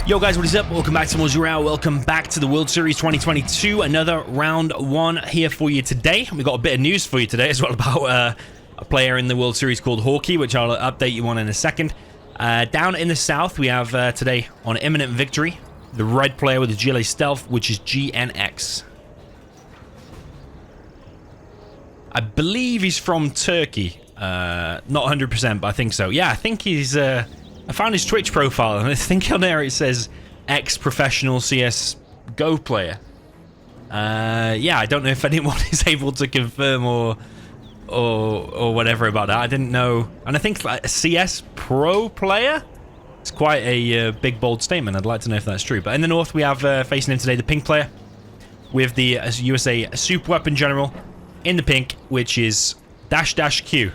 Yo guys, what is up? Welcome back to more Zero Hour. Welcome back to the World Series 2022. Another round one here for you today. We got a bit of news for you today as well about a player in the World Series called Hawkeye, which I'll update you on in a second. Down in the south, we have today on imminent victory, the red player with the GLA stealth, which is GNX. I believe he's from Turkey. Not 100%, but I think so. Yeah, I think he's... I found his Twitch profile, and I think on there it says ex-professional CSGO player. Yeah, I don't know if anyone is able to confirm or whatever about that. I didn't know. And I think like a CS pro player? It's quite a big, bold statement. I'd like to know if that's true. But in the north, we have facing in today the pink player with the USA Super Weapon General in the pink, which is --Q.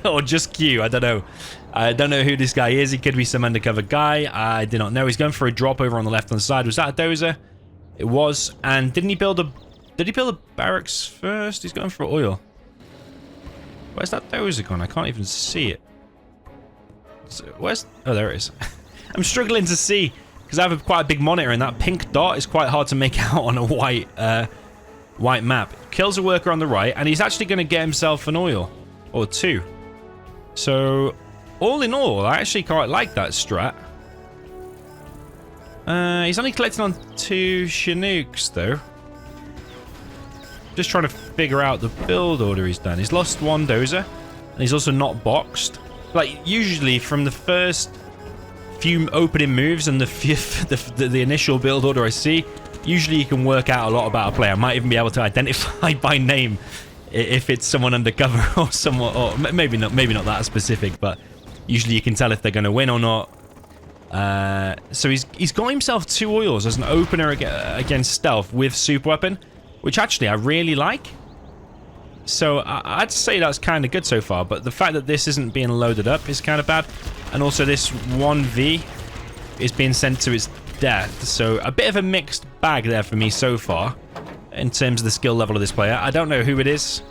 Or just Q, I don't know. I don't know who this guy is. He could be some undercover guy. I do not know. He's going for a drop over on the left-hand side. Was that a dozer? It was. And didn't he build a... Did he build a barracks first? He's going for oil. Where's that dozer gone? I can't even see it. So, where's... Oh, there it is. I'm struggling to see because I have quite a big monitor, and that pink dot is quite hard to make out on a white map. Kills a worker on the right, and he's actually going to get himself an oil. Or two. So... all in all, I actually quite like that strat. He's only collecting on 2 Chinooks, though. Just trying to figure out the build order he's done. He's lost 1 dozer, and he's also not boxed. Like, usually from the first few opening moves and the initial build order I see, usually you can work out a lot about a player. I might even be able to identify by name if it's someone undercover or someone, or maybe not that specific, but usually you can tell if they're going to win or not. So he's got himself 2 oils as an opener against stealth with super weapon, which actually I really like. So I'd say that's kind of good so far, but the fact that this isn't being loaded up is kind of bad. And also this 1v is being sent to its death. So a bit of a mixed bag there for me so far in terms of the skill level of this player. I don't know who it is.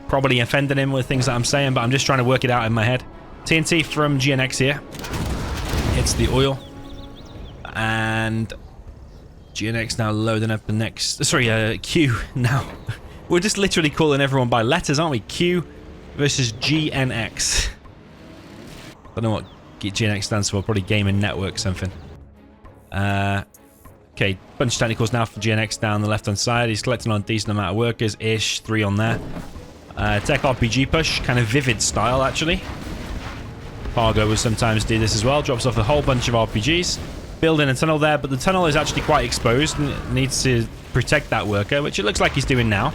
Probably offending him with things that I'm saying, but I'm just trying to work it out in my head. TNT from GNX here. Hits the oil. And GNX now loading up the next... Sorry, Q now. We're just literally calling everyone by letters, aren't we? Q versus GNX. I don't know what GNX stands for. Probably Gaming Network something. Okay, bunch of technicals now for GNX down the left-hand side. He's collecting on a decent amount of workers-ish. 3 on there. Tech RPG push. Kind of Vivid style, actually. Fargo will sometimes do this as well. Drops off a whole bunch of RPGs. Building a tunnel there, but the tunnel is actually quite exposed and needs to protect that worker, which it looks like he's doing now.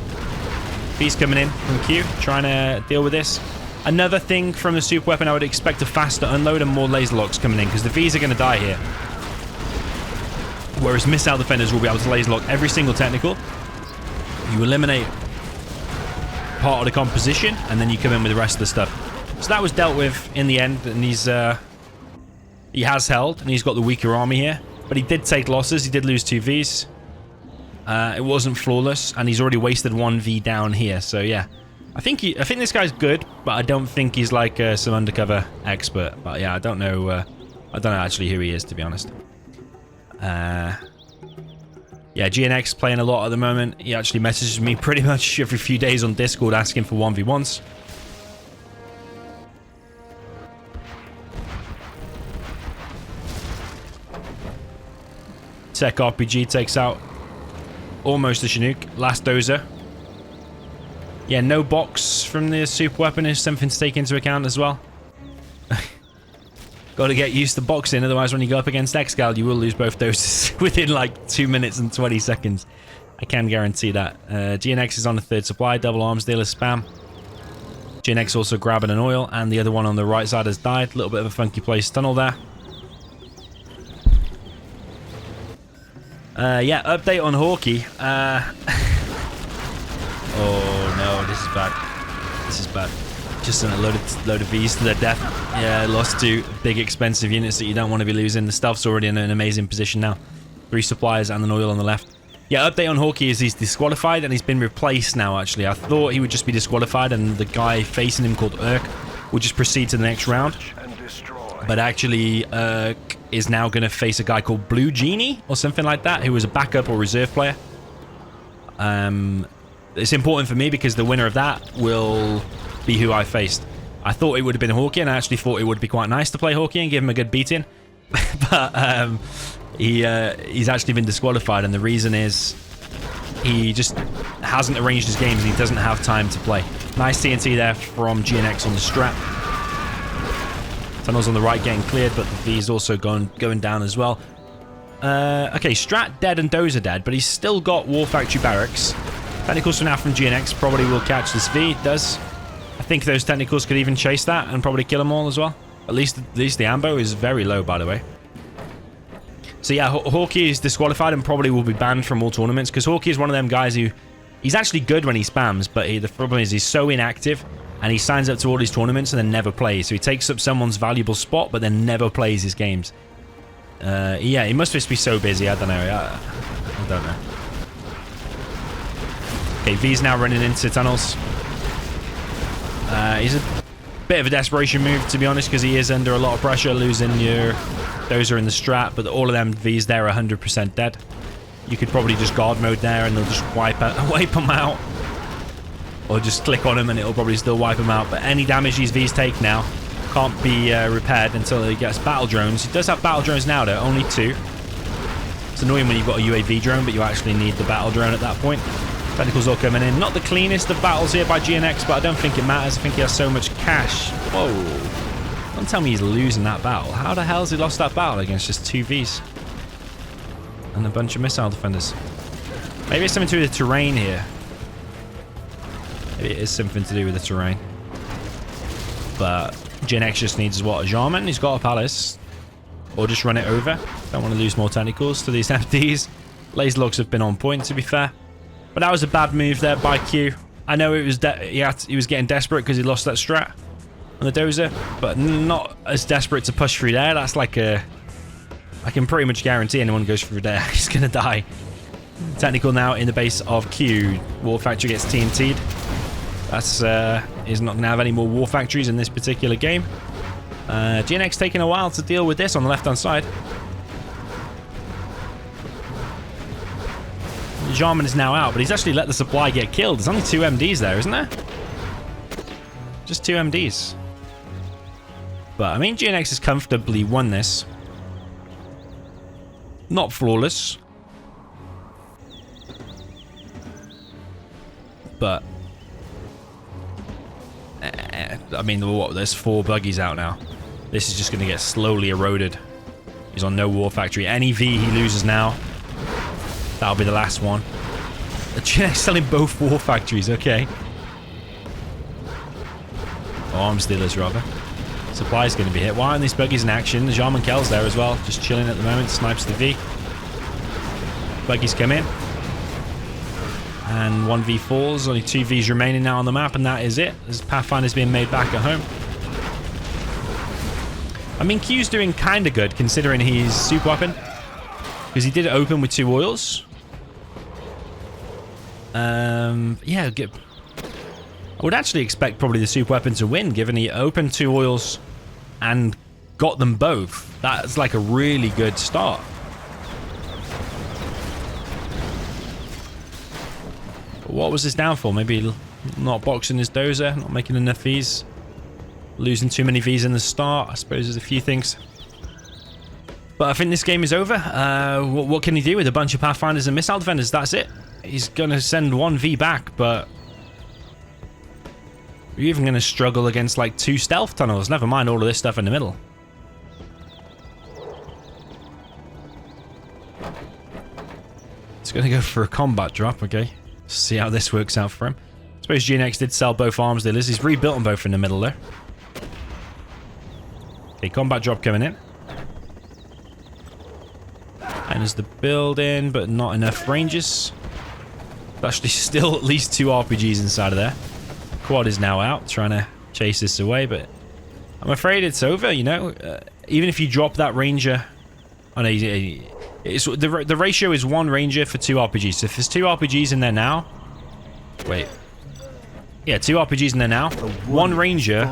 He's coming in from Q, trying to deal with this. Another thing from the super weapon, I would expect a faster unload and more laser locks coming in, because the Vs are going to die here. Whereas missile defenders will be able to laser lock every single technical. You eliminate part of the composition, and then you come in with the rest of the stuff. So that was dealt with in the end, and he has held, and he's got the weaker army here. But he did take losses. He did lose 2 Vs. It wasn't flawless, and he's already wasted 1 V down here. So yeah, I think this guy's good, but I don't think he's like some undercover expert. But yeah, I don't know actually who he is, to be honest. Yeah, GNX playing a lot at the moment. He actually messages me pretty much every few days on Discord asking for 1v1s. Tech RPG takes out almost a Chinook. Last dozer. Yeah, no box from the super weapon is something to take into account as well. Got to get used to boxing, otherwise when you go up against Excal, you will lose both doses within like 2 minutes and 20 seconds. I can guarantee that. GNX is on the 3rd supply, double arms dealer spam. GNX also grabbing an oil, and the other one on the right side has died. A little bit of a funky place tunnel there. Yeah, update on Hawkeye. Oh no, this is bad. This is bad. Just sent a load of Vs to their death. Yeah, lost 2 big expensive units that you don't want to be losing. The stealth's already in an amazing position now. 3 suppliers and an oil on the left. Yeah, update on Hawkeye is he's disqualified and he's been replaced now, actually. I thought he would just be disqualified and the guy facing him called Urk would just proceed to the next round. But actually, is now going to face a guy called Blue Genie or something like that, who was a backup or reserve player. It's important for me because the winner of that will be who I faced. I thought it would have been Hawkeye, and I actually thought it would be quite nice to play Hawkeye and give him a good beating. But he's actually been disqualified, and the reason is he just hasn't arranged his games and he doesn't have time to play. Nice TNT there from GNX on the strat. Tunnels on the right getting cleared, but the V's also going down as well. Okay, Strat dead and Dozer dead, but he's still got War Factory Barracks. Technicals for now from GNX probably will catch this V. It does. I think those technicals could even chase that and probably kill them all as well. At least the ambo is very low, by the way. So yeah, Hawkeye is disqualified and probably will be banned from all tournaments, because Hawkeye is one of them guys who... He's actually good when he spams, but the problem is he's so inactive, and he signs up to all these tournaments and then never plays. So he takes up someone's valuable spot, but then never plays his games. Yeah, he must just be so busy. I don't know. I don't know. Okay, V's now running into tunnels. He's a bit of a desperation move, to be honest, because he is under a lot of pressure, losing your Dozer in the strat, but all of them V's there are 100% dead. You could probably just guard mode there and they'll just wipe them out. Or just click on him and it'll probably still wipe him out. But any damage these V's take now can't be repaired until he gets battle drones. He does have battle drones now though, only 2. It's annoying when you've got a UAV drone, but you actually need the battle drone at that point. Technicals all coming in. Not the cleanest of battles here by GNX, but I don't think it matters. I think he has so much cash. Whoa. Don't tell me he's losing that battle. How the hell has he lost that battle against just 2 Vs? And a bunch of missile defenders. Maybe it's something to do with the terrain here. Maybe it is something to do with the terrain. But GNX just needs what? A Jarman? He's got a palace. Or just run it over. Don't want to lose more technicals to these MDs. Laser logs have been on point, to be fair. But that was a bad move there by Q. I know it was he was getting desperate because he lost that strat on the Dozer, but not as desperate to push through there. That's like a... I can pretty much guarantee anyone goes through there, he's going to die. Technical now in the base of Q. War Factory gets TNT'd. That's, he's not going to have any more War Factories in this particular game. GNX taking a while to deal with this on the left-hand side. Jarman is now out, but he's actually let the supply get killed. There's only 2 MDs there, isn't there? Just 2 MDs. But, I mean, GNX has comfortably won this. Not flawless. But... I mean, what? There's 4 buggies out now. This is just going to get slowly eroded. He's on no War Factory. Any V he loses now, that'll be the last one. GNX selling both War Factories, okay. Arms dealers, rather. Supply's going to be hit. Why aren't these buggies in action? The Jarman Kel's there as well, just chilling at the moment. Snipes the V. Buggies come in. And 1 V falls. Only 2 Vs remaining now on the map, and that is it. As Pathfinder's being made back at home. I mean, Q's doing kind of good, considering he's super weapon. Because he did open with 2 oils. Yeah, I would actually expect probably the super weapon to win, given he opened 2 oils and got them both. That's like a really good start. But what was his downfall? Maybe not boxing his Dozer, not making enough Vs, losing too many Vs in the start. I suppose there's a few things. But I think this game is over. What can he do with a bunch of Pathfinders and missile defenders? That's it. He's going to send 1 V back, but... You're even going to struggle against like 2 stealth tunnels. Never mind all of this stuff in the middle. It's going to go for a combat drop, okay. See how this works out for him. I suppose GNX did sell both arms dealers. He's rebuilt them both in the middle there. Okay, combat drop coming in. And there's the building, but not enough ranges. Actually, still at least 2 RPGs inside of there. Quad is now out, trying to chase this away, but I'm afraid it's over, you know. Even if you drop that ranger... Oh, no, the ratio is 1 ranger for 2 RPGs. So if there's 2 RPGs in there now... Wait. Yeah, 2 RPGs in there now. 1 ranger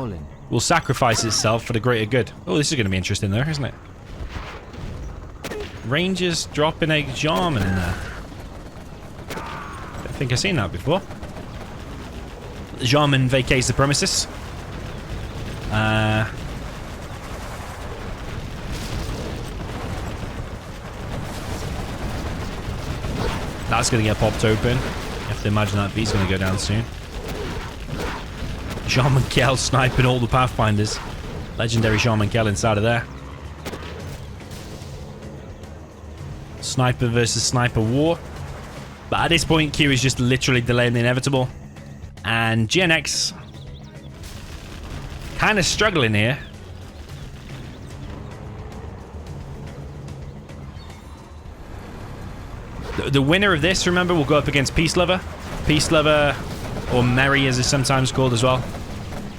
will sacrifice itself for the greater good. Oh, this is going to be interesting there, isn't it? Rangers dropping a Jarman in there. I think I've seen that before. The Jarman vacates the premises. That's going to get popped open. You have to imagine that V's going to go down soon. Jarman Kell sniping all the Pathfinders. Legendary Jarman Kell inside of there. Sniper versus sniper war. But at this point, Q is just literally delaying the inevitable. And GNX kind of struggling here. The winner of this, remember, will go up against Peace Lover. Peace Lover, or Merry as it's sometimes called as well.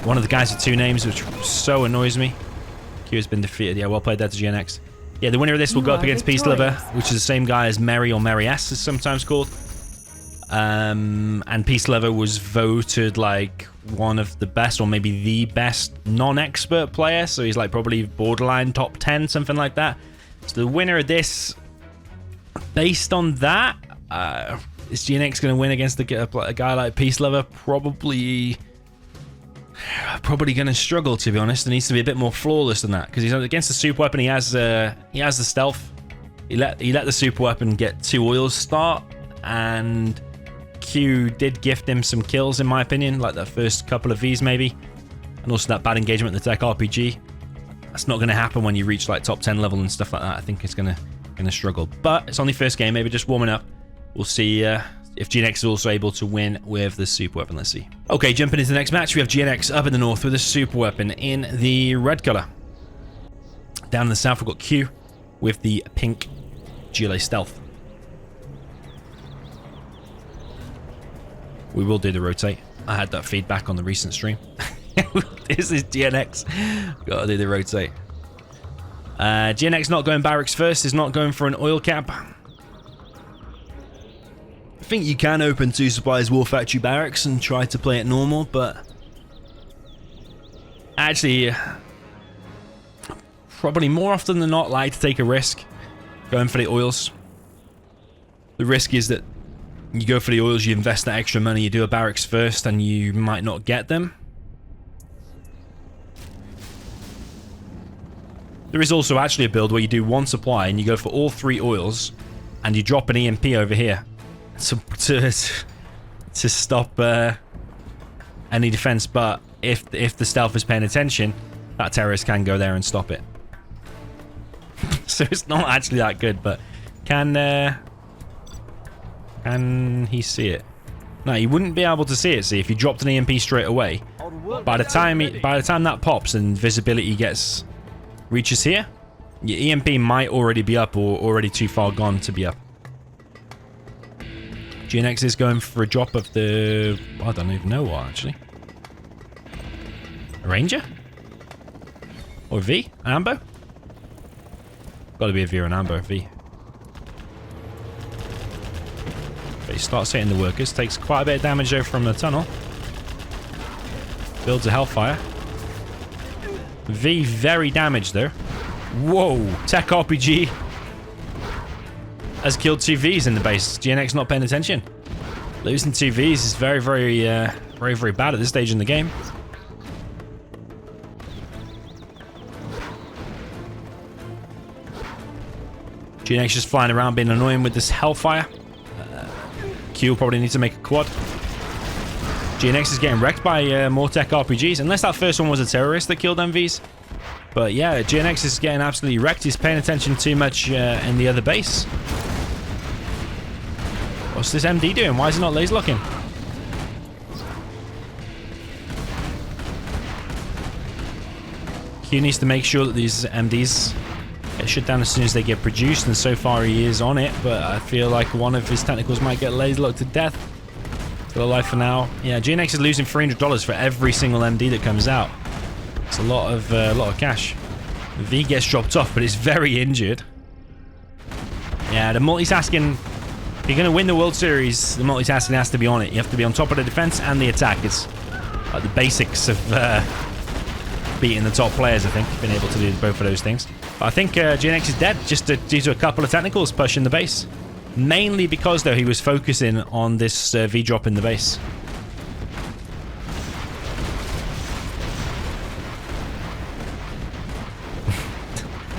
One of the guys with two names, which so annoys me. Q has been defeated. Yeah, well played there to GNX. Yeah, the winner of this will go up against Peace Lover, which is the same guy as Merry or Merry S, as sometimes called. And Peace Lover was voted like one of the best, or maybe the best non-expert player. So he's like probably borderline top 10, something like that. So the winner of this, based on that, is GNX going to win against a guy like Peace Lover? Probably going to struggle, to be honest. It needs to be a bit more flawless than that, because he's against the super weapon. He has the stealth. He let the super weapon get 2 oils start, and Q did gift him some kills, in my opinion, like that first couple of Vs maybe, and also that bad engagement with the tech RPG. That's not going to happen when you reach like top 10 level and stuff like that. I think it's going to struggle, but it's only first game, maybe just warming up. We'll see if GNX is also able to win with the super weapon. Let's see. Okay, jumping into the next match, we have GNX up in the north with a super weapon in the red color. Down in the south, we've got Q with the pink GLA stealth. We will do the rotate. I had that feedback on the recent stream. This is GNX. Gotta do the rotate. GNX not going barracks first, is not going for an oil cap. I think you can open 2 supplies War Factory barracks and try to play it normal, but actually, probably more often than not like to take a risk going for the oils. The risk is that you go for the oils, you invest that extra money, you do a barracks first, and you might not get them. There is also actually a build where you do 1 supply and you go for all 3 oils and you drop an EMP over here to stop any defense. But if the stealth is paying attention, that terrorist can go there and stop it. So it's not actually that good, but can he see it? No, he wouldn't be able to see it. See, if you dropped an EMP straight away, by the time that pops and visibility reaches here, your EMP might already be up or already too far gone to be up. GNX is going for a drop of the... I don't even know what, actually. A Ranger? Or a V? An Ambo? Gotta be a V or an Ambo. V. But he starts hitting the workers. Takes quite a bit of damage though from the tunnel. Builds a Hellfire. V very damaged though. Whoa, tech RPG has killed 2 Vs in the base. GNX not paying attention. Losing 2 Vs is very bad at this stage in the game. GNX just flying around being annoying with this Hellfire. Q will probably need to make a quad. GNX is getting wrecked by more tech RPGs, unless that first one was a terrorist that killed MVs. But yeah, GNX is getting absolutely wrecked. He's paying attention too much in the other base. What's this MD doing? Why is he not laser locking? Q needs to make sure that these MDs get shut down as soon as they get produced, and so far he is on it, but I feel like one of his technicals might get laser locked to death. Still alive for now. Yeah, GNX is losing $300 for every single MD that comes out. It's a lot of cash. V gets dropped off, but it's very injured. Yeah, the multitasking. If you're going to win the World Series, the multitasking has to be on it. You have to be on top of the defense and the attack. It's like the basics of beating the top players, I think, being able to do both of those things. But I think GNX is dead, just due to a couple of technicals pushing the base. Mainly because, though, he was focusing on this V-drop in the base.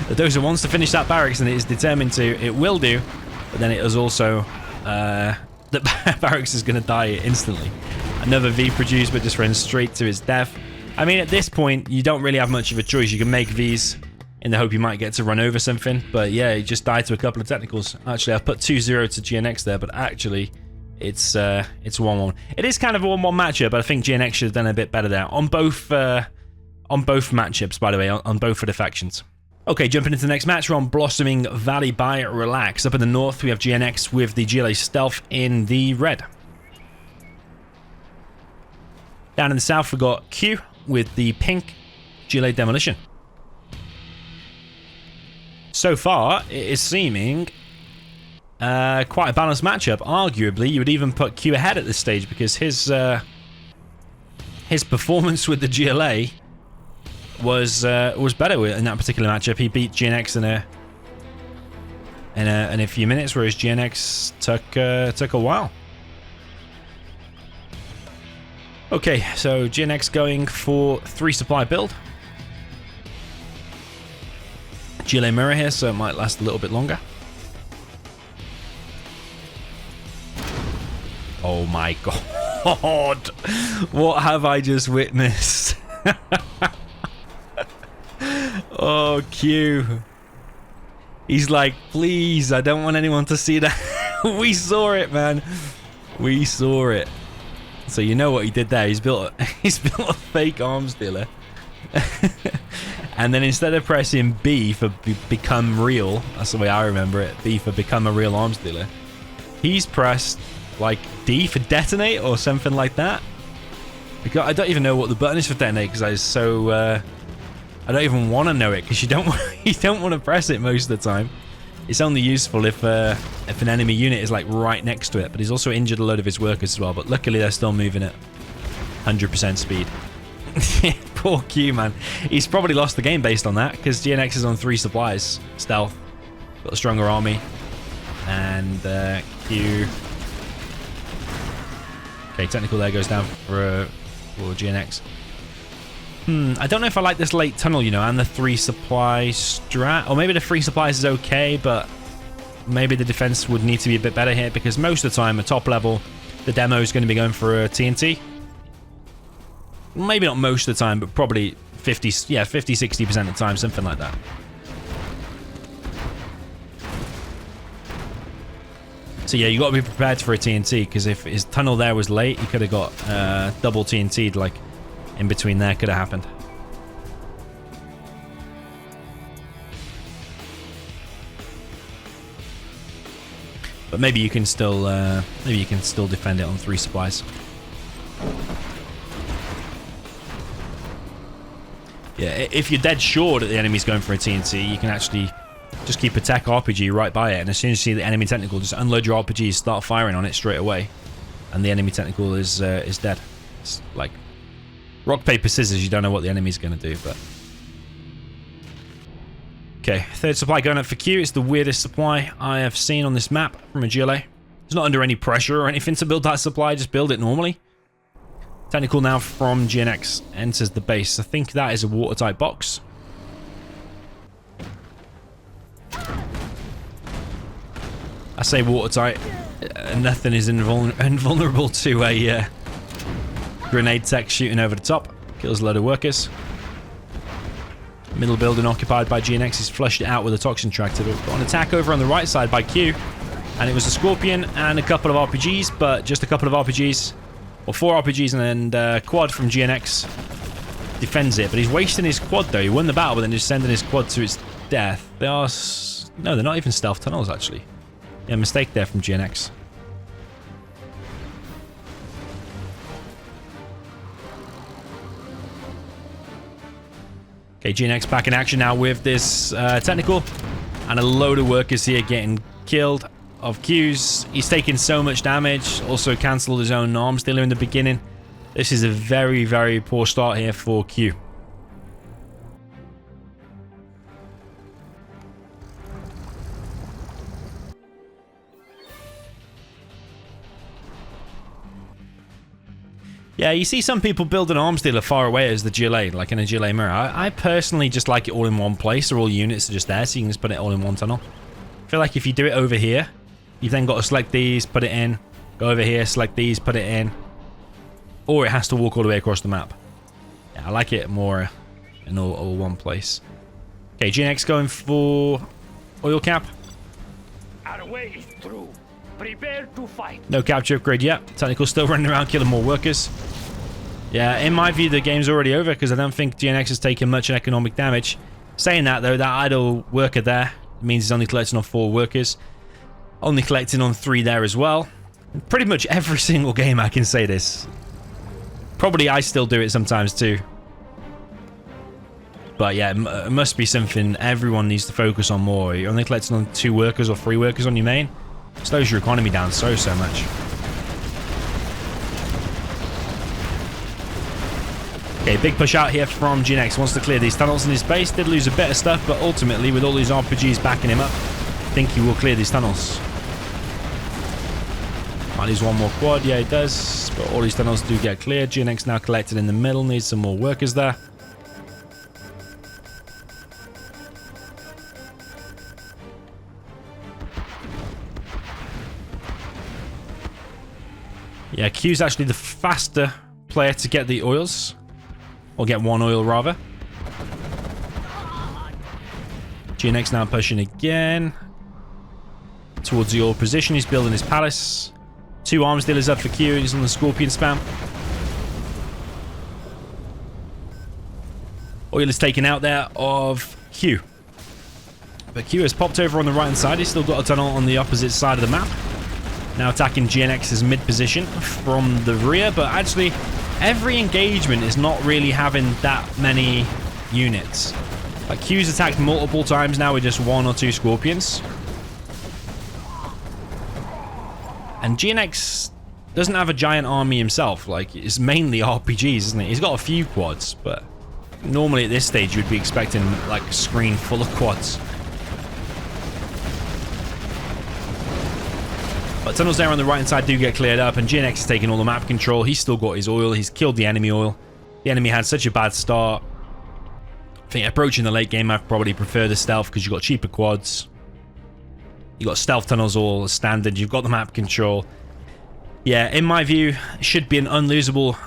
The Dozer wants to finish that barracks, and it is determined to. It will do, but then it is also... the barracks is going to die instantly. Another V produced, but just runs straight to its death. I mean, at this point, you don't really have much of a choice. You can make Vs in the hope you might get to run over something. But yeah, he just died to a couple of technicals. Actually, I've put 2-0 to GNX there, but actually, it's 1-1. It is kind of a 1-1 matchup, but I think GNX should have done a bit better there. On both matchups, by the way, on both of the factions. Okay, jumping into the next match, we're on Blossoming Valley by Relax. Up in the north, we have GNX with the GLA Stealth in the red. Down in the south, we got Q with the pink GLA Demolition. So far, it is seeming quite a balanced matchup. Arguably, you would even put Q ahead at this stage because his performance with the GLA was better in that particular matchup. He beat GNX in a few minutes, whereas GNX took a while. Okay, so GNX going for 3 supply build. GLA mirror here, so it might last a little bit longer. Oh my god! What have I just witnessed? Oh, Q. He's like, please, I don't want anyone to see that. We saw it, man. We saw it. So you know what he did there. He's built a fake arms dealer. And then instead of pressing B for become real, that's the way I remember it, B for become a real arms dealer, he's pressed like D for detonate or something like that. I don't even know what the button is for detonate because I don't even want to know it because you don't want to press it most of the time. It's only useful if an enemy unit is like right next to it. But he's also injured a load of his workers as well. But luckily they're still moving at 100% speed. Poor Q, man. He's probably lost the game based on that because GNX is on 3 supplies. Stealth, got a stronger army, and Q. Okay, technical there goes down for GNX. I don't know if I like this late tunnel, you know, and the 3 supply strat. Or maybe the 3 supplies is okay, but maybe the defense would need to be a bit better here because most of the time, at top level, the demo is going to be going for a TNT. Maybe not most of the time, but probably 50-60% of the time, something like that. So yeah, you got to be prepared for a TNT because if his tunnel there was late, he could have got double TNT'd, like in between there could have happened. But maybe you can still defend it on 3 supplies. Yeah, if you're dead sure that the enemy's going for a TNT, you can actually just keep a tech RPG right by it, and as soon as you see the enemy technical, just unload your RPGs, start firing on it straight away, and the enemy technical is dead. It's like rock, paper, scissors. You don't know what the enemy's going to do, but... Okay, 3rd supply going up for Q. It's the weirdest supply I have seen on this map from a GLA. It's not under any pressure or anything to build that supply, just build it normally. Technical now from GNX enters the base. I think that is a watertight box. I say watertight. Nothing is invulnerable to a grenade tech shooting over the top. Kills a load of workers. Middle building occupied by GNX. He's flushed it out with a toxin tractor. But got an attack over on the right side by Q. And it was a Scorpion and a couple of RPGs, but just a couple of RPGs. Or 4 RPGs and then quad from GNX defends it. But he's wasting his quad though. He won the battle, but then just sending his quad to its death. They are... No, they're not even stealth tunnels, actually. Yeah, mistake there from GNX. Okay, GNX back in action now with this technical. And a load of workers here getting killed of Q's. He's taking so much damage. Also cancelled his own arms dealer in the beginning. This is a very, very poor start here for Q. Yeah, you see some people build an arms dealer far away as the GLA, like in a GLA mirror. I personally just like it all in one place, or all units are just there, so you can just put it all in one tunnel. I feel like if you do it over here, you've then got to select these, put it in, go over here, select these, put it in, or it has to walk all the way across the map. Yeah, I like it more in all one place. Okay, GNX going for oil cap. Our way is through. Prepare to fight. No capture upgrade yet. Technical still running around killing more workers. Yeah, in my view, the game's already over because I don't think GNX has taken much economic damage. Saying that, though, that idle worker there means he's only collecting on 4 workers. Only collecting on 3 there as well. Pretty much every single game I can say this. Probably I still do it sometimes too. But yeah, it must be something everyone needs to focus on more. You're only collecting on 2 workers or 3 workers on your main. Slows your economy down so much. Okay, big push out here from GNX. Wants to clear these tunnels in his base. Did lose a bit of stuff, but ultimately, with all these RPGs backing him up, I think he will clear these tunnels. Might lose one more quad. Yeah, he does. But all these tunnels do get cleared. GNX now collected in the middle. Needs some more workers there. Yeah, Q's actually the faster player to get the oils. Or get 1 oil, rather. GNX now pushing again. Towards the oil position. He's building his palace. 2 arms dealers up for Q. He's on the Scorpion spam. Oil is taken out there of Q. But Q has popped over on the right-hand side. He's still got a tunnel on the opposite side of the map. Now attacking GNX's mid position from the rear, but actually every engagement is not really having that many units. Like Q's attacked multiple times now with just 1 or 2 Scorpions. And GNX doesn't have a giant army himself, like it's mainly RPGs, isn't it? He's got a few quads, but normally at this stage you'd be expecting like a screen full of quads. But tunnels there on the right hand side do get cleared up, and GNX is taking all the map control. He's still got his oil. He's killed the enemy oil. The enemy had such a bad start. I think approaching the late game, I probably prefer the stealth because you've got cheaper quads. You've got stealth tunnels all standard. You've got the map control. Yeah, in my view, it should be an unlosable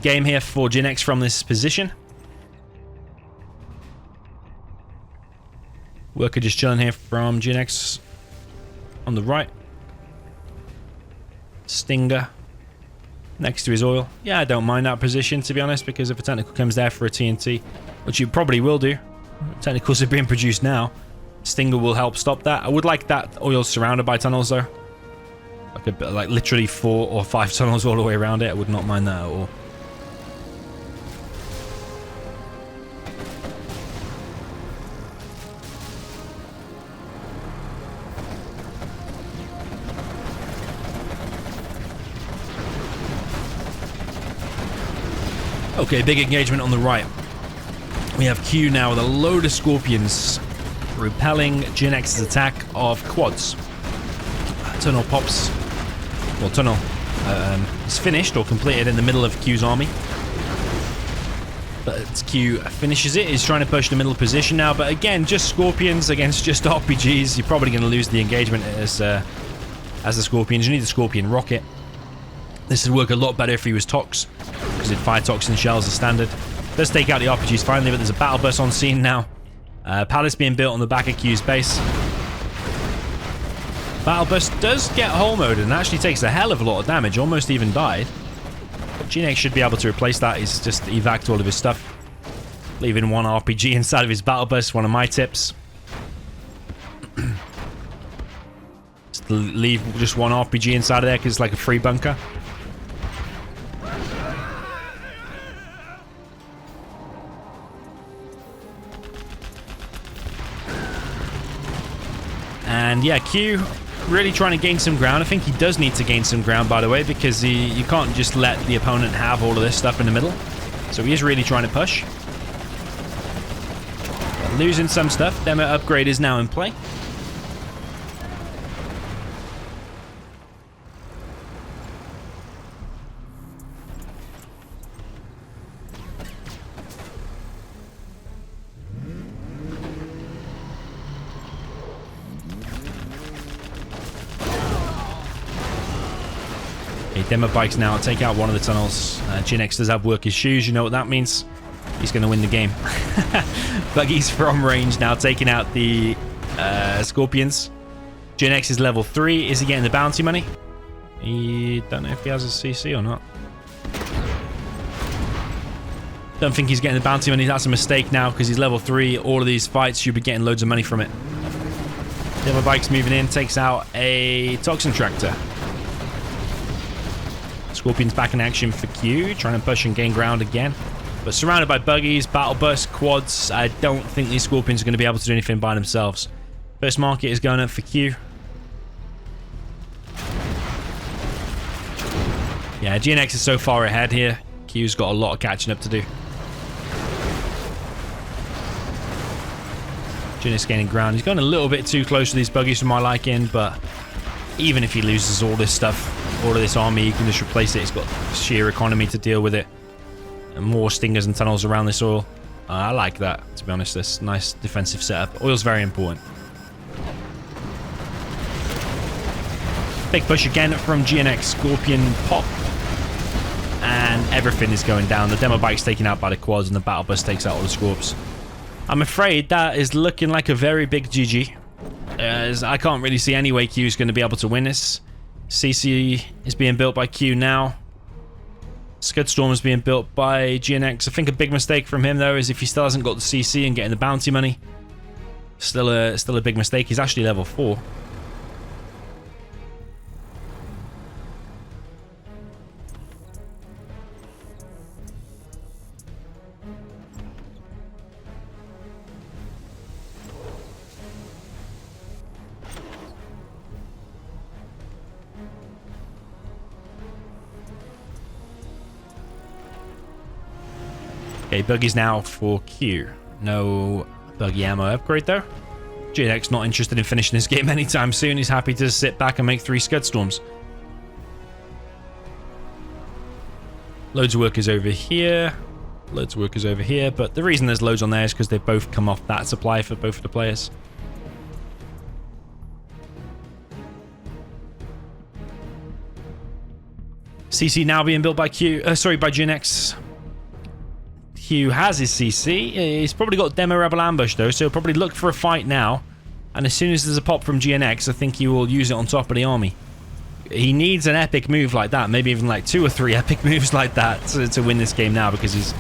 game here for GNX from this position. Worker just chilling here from GNX on the right. Stinger next to his oil. Yeah, I don't mind that position, to be honest, because if a technical comes there for a TNT, which you probably will do, technicals are being produced now, Stinger will help stop that. I would like that oil surrounded by tunnels, though. Like literally 4 or 5 tunnels all the way around it. I would not mind that at all. Okay, big engagement on the right. We have Q now with a load of Scorpions repelling GNX's attack of quads. Tunnel pops. Well, tunnel is finished or completed in the middle of Q's army. But Q finishes it. He's trying to push the middle position now. But again, just Scorpions against just RPGs. You're probably going to lose the engagement as the Scorpions. You need the Scorpion rocket. This would work a lot better if he was Tox, because he'd fire toxin shells as standard. Does take out the RPGs finally, but there's a battle bus on scene now. Palace being built on the back of Q's base. Battle bus does get hull mode and actually takes a hell of a lot of damage, almost even died. But GNX should be able to replace that. He's just evac'd all of his stuff, leaving 1 RPG inside of his battle bus. One of my tips. Just leave just 1 RPG inside of there because it's like a free bunker. And yeah, Q really trying to gain some ground. I think he does need to gain some ground, by the way, because you can't just let the opponent have all of this stuff in the middle. So he is really trying to push. But losing some stuff. Demo upgrade is now in play. Demo bikes now take out one of the tunnels. GNX does have worker's shoes. You know what that means. He's going to win the game. Buggies from range now taking out the Scorpions. GNX is level 3. Is he getting the bounty money? Don't know if he has a CC or not. Don't think he's getting the bounty money. That's a mistake now because he's level 3. All of these fights should be getting loads of money from it. Demo bike's moving in, takes out a Toxin Tractor. Scorpion's back in action for Q, trying to push and gain ground again. But surrounded by buggies, battle bus, quads, I don't think these Scorpions are going to be able to do anything by themselves. First market is going up for Q. Yeah, GNX is so far ahead here. Q's got a lot of catching up to do. GNX gaining ground. He's going a little bit too close to these buggies for my liking, but even if he loses all this stuff, all of this army, he can just replace it. He's got sheer economy to deal with it. And more stingers and tunnels around this oil. I like that, to be honest. This nice defensive setup. Oil's very important. Big push again from GNX. Scorpion pop. And everything is going down. The demo bike's taken out by the quads, and the battle bus takes out all the Scorps. I'm afraid that is looking like a very big GG. As I can't really see any way Q is going to be able to win this. CC is being built by Q now. Scud Storm is being built by GNX. I think a big mistake from him, though, is if he still hasn't got the CC and getting the bounty money. Still a big mistake. He's actually level 4. Okay, buggies now for Q. No buggy ammo upgrade though. GNX not interested in finishing this game anytime soon. He's happy to sit back and make 3 Scud Storms. Loads of workers over here. Loads of workers over here. But the reason there's loads on there is because they've both come off that supply for both of the players. CC now being built by by GNX. Q has his CC. He's probably got Demo Rebel Ambush though, so he'll probably look for a fight now. And as soon as there's a pop from GNX, I think he will use it on top of the army. He needs an epic move like that, maybe even like 2 or 3 epic moves like that to win this game now, because he's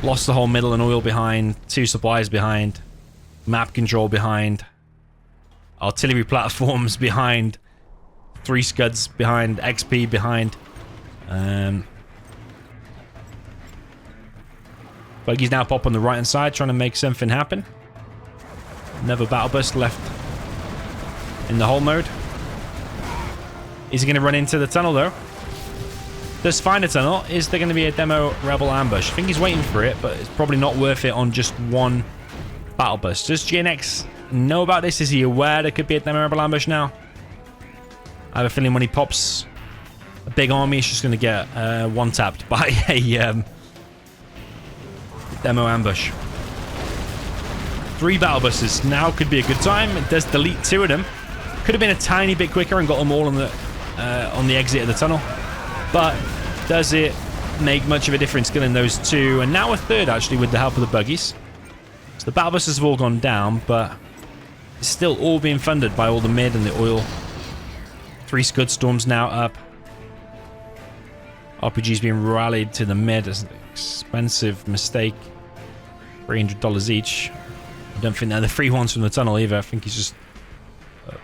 lost the whole middle and oil behind, 2 supplies behind, map control behind, artillery platforms behind, 3 Scuds behind, XP behind. Buggy's now pop on the right hand side, trying to make something happen. Another battle bus left in the hull mode. Is he going to run into the tunnel though? Does find a tunnel. Is there going to be a demo rebel ambush? I think he's waiting for it, but it's probably not worth it on just one battle bus. Does GNX know about this? Is he aware there could be a demo rebel ambush now? I have a feeling when he pops a big army, he's just going to get one-tapped by a demo ambush. 3 battle buses. Now could be a good time. It does delete 2 of them. Could have been a tiny bit quicker and got them all on the exit of the tunnel. But does it make much of a difference killing those 2? And now a 3rd actually with the help of the buggies. So the battle buses have all gone down, but it's still all being funded by all the mid and the oil. 3 Scud Storms now up. RPG's being rallied to the mid. It's an expensive mistake. $300 each. I don't think they're the free ones from the tunnel either. I think he's just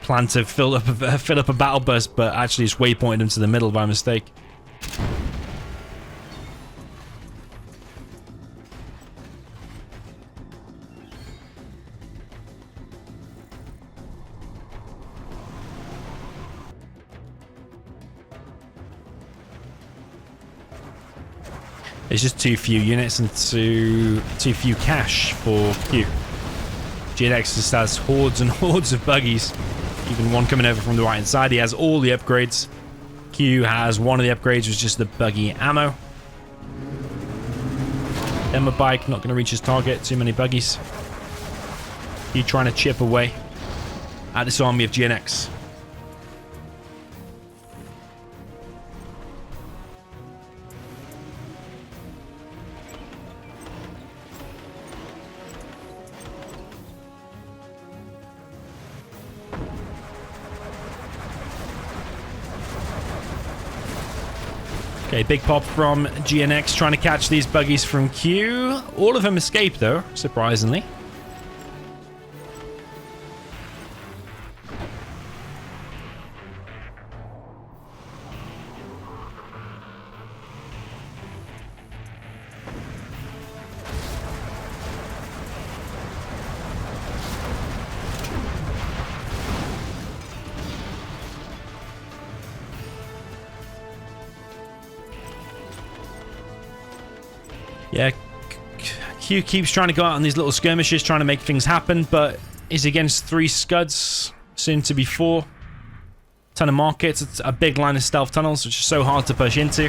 planned to fill up a battle bus, but actually just waypointed him to the middle by mistake. It's just too few units and too few cash for Q. GNX just has hordes and hordes of buggies. Even one coming over from the right hand side. He has all the upgrades. Q has one of the upgrades, which is just the buggy ammo. Demo bike not going to reach his target. Too many buggies. Q trying to chip away at this army of GNX. Okay, big pop from GNX trying to catch these buggies from Q. All of them escape, though, surprisingly. Yeah, Q keeps trying to go out on these little skirmishes, trying to make things happen, but is against 3 Scuds, soon to be 4. Ton of markets, it's a big line of stealth tunnels, which is so hard to push into.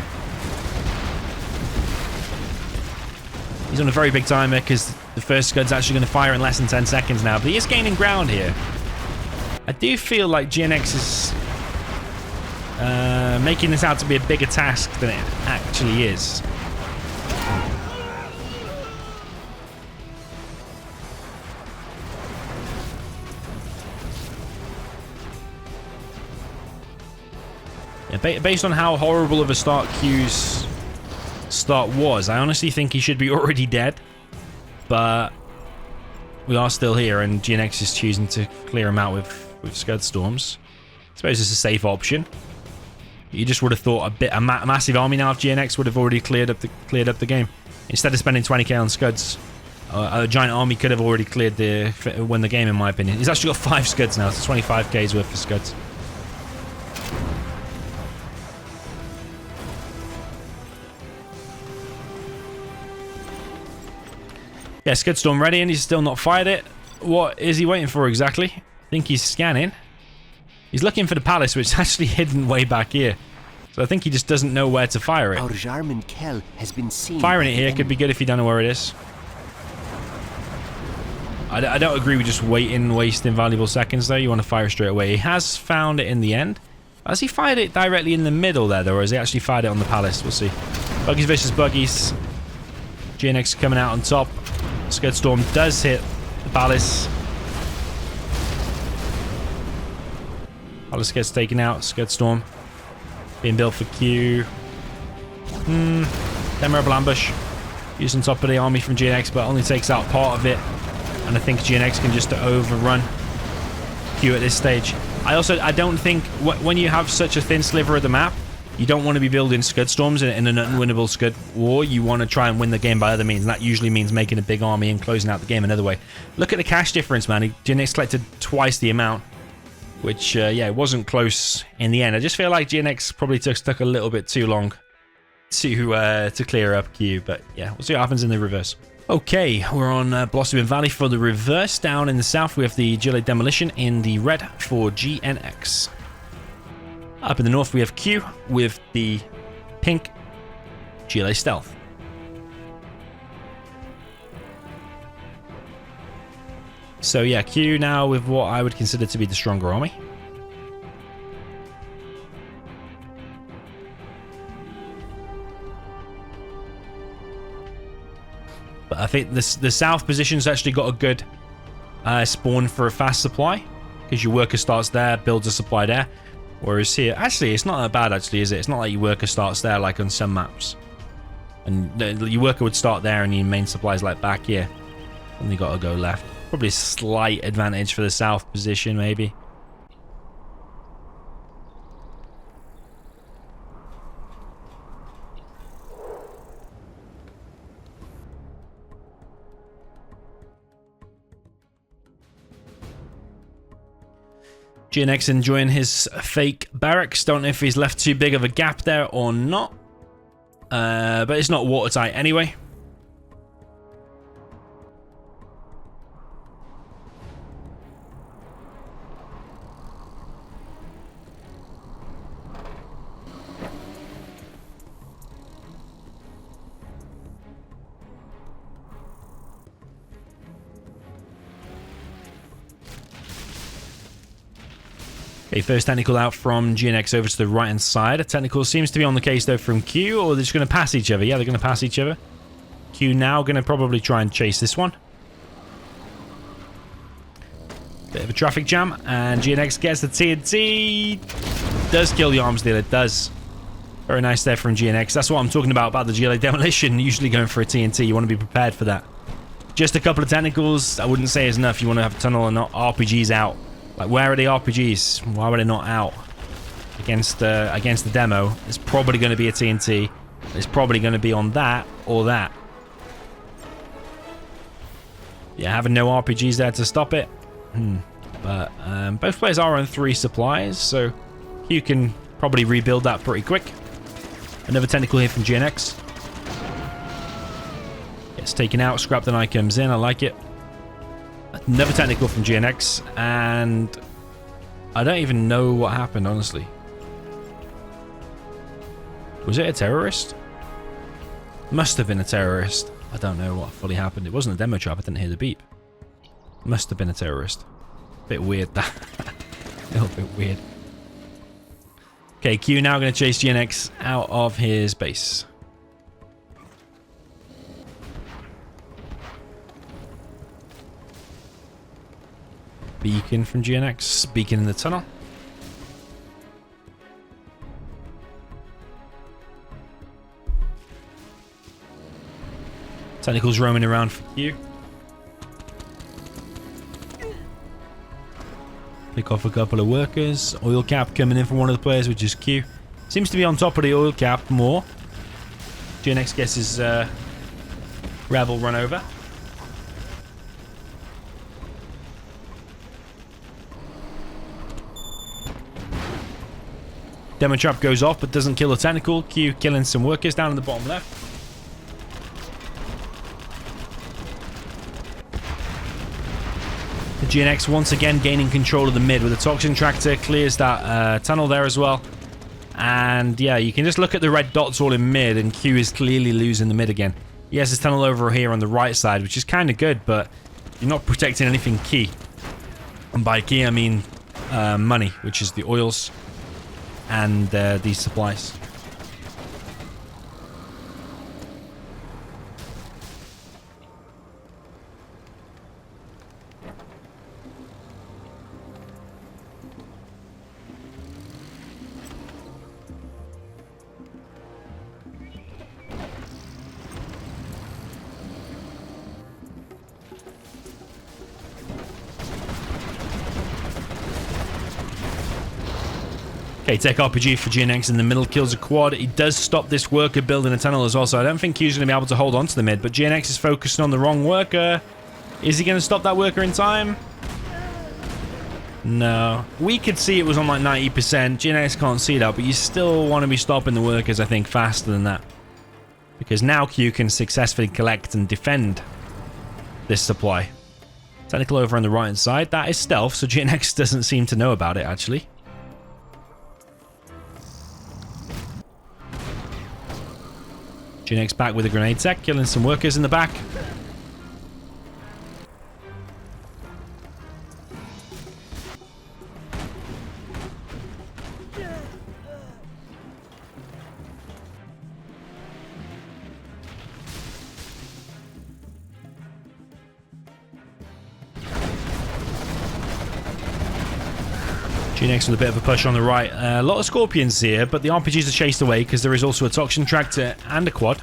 He's on a very big timer because the first Scud's actually going to fire in less than 10 seconds now, but he is gaining ground here. I do feel like GNX is making this out to be a bigger task than it actually is. Yeah, based on how horrible of a start Q's start was, I honestly think he should be already dead. But we are still here, and GNX is choosing to clear him out with Scud Storms. I suppose it's a safe option. You just would have thought a massive army now of GNX would have already cleared up the game. Instead of spending 20k on Scuds, a giant army could have already won the game, in my opinion. He's actually got 5 Scuds now, so 25k's worth of Scuds. Yeah, Scud Storm ready, and he's still not fired it. What is he waiting for exactly? I think he's scanning. He's looking for the palace, which is actually hidden way back here. So I think he just doesn't know where to fire it. Our Jarman Kell has been seen. Firing it here could be good if you don't know where it is. I don't agree with just wasting valuable seconds, though. You want to fire straight away. He has found it in the end. Has he fired it directly in the middle there, though, or has he actually fired it on the palace? We'll see. Buggies versus buggies. GNX coming out on top. Scud Storm does hit the palace. Palace gets taken out. Scud Storm being built for Q. Memorable ambush. Used on top of the army from GNX, but only takes out part of it. And I think GNX can just overrun Q at this stage. I don't think when you have such a thin sliver of the map, you don't want to be building Scud Storms in an unwinnable Scud war. You want to try and win the game by other means, and that usually means making a big army and closing out the game another way. Look at the cash difference, man. GNX collected twice the amount, which, yeah, it wasn't close in the end. I just feel like GNX probably took a little bit too long to clear up Q, but yeah, we'll see what happens in the reverse. Okay, we're on Blossoming Valley for the reverse. Down in the south, we have the GLA Demolition in the red for GNX. Up in the north, we have Q with the pink GLA Stealth. So yeah, Q now with what I would consider to be the stronger army. But I think the south position's actually got a good spawn for a fast supply, because your worker starts there, builds a supply there. Whereas here, actually, it's not that bad, actually, is it? It's not like your worker starts there like on some maps. And your worker would start there and your main supplies like back here. And they got to go left. Probably a slight advantage for the south position, maybe. GNX enjoying his fake barracks. Don't know if he's left too big of a gap there or not. But it's not watertight anyway. Okay, first technical out from GNX over to the right-hand side. A technical seems to be on the case, though, from Q, or they're just going to pass each other. Yeah, they're going to pass each other. Q now going to probably try and chase this one. Bit of a traffic jam, and GNX gets the TNT. Does kill the arms dealer, does. Very nice there from GNX. That's what I'm talking about the GLA demolition. Usually going for a TNT, you want to be prepared for that. Just a couple of technicals, I wouldn't say is enough. You want to have a tunnel and not RPGs out. Like, where are the RPGs? Why were they not out? Against the demo, it's probably going to be a TNT. It's probably going to be on that or that. Yeah, having no RPGs there to stop it. But both players are on 3 supplies, so you can probably rebuild that pretty quick. Another technical here from GNX. Gets taken out, scrap the knight comes in, I like it. Another technical from GNX, and I don't even know what happened, honestly. Was it a terrorist? Must have been a terrorist. I don't know what fully happened. It wasn't a demo trap, I didn't hear the beep. Must have been a terrorist. Bit weird, that. A little bit weird. Okay, Q now going to chase GNX out of his base. Beacon from GNX. Beacon in the tunnel. Technicals roaming around for Q. Pick off a couple of workers. Oil cap coming in from one of the players, which is Q. Seems to be on top of the oil cap more. GNX gets his Rebel run over. Demo trap goes off but doesn't kill the technical. Q killing some workers down in the bottom left. The GNX once again gaining control of the mid with the toxin tractor. Clears that tunnel there as well. And yeah, you can just look at the red dots all in mid, and Q is clearly losing the mid again. He has his tunnel over here on the right side, which is kind of good, but you're not protecting anything key. And by key, I mean money, which is the oils and these supplies. Okay, tech RPG for GNX in the middle, kills a quad. He does stop this worker building a tunnel as well, so I don't think Q's going to be able to hold on to the mid, but GNX is focusing on the wrong worker. Is he going to stop that worker in time? No. We could see it was on like 90%. GNX can't see that, but you still want to be stopping the workers, I think, faster than that. Because now Q can successfully collect and defend this supply. Technical over on the right-hand side. That is stealth, so GNX doesn't seem to know about it, actually. GNX back with a grenade tech, killing some workers in the back. GNX with a bit of a push on the right. A lot of scorpions here, but the RPGs are chased away because there is also a toxin tractor and a quad.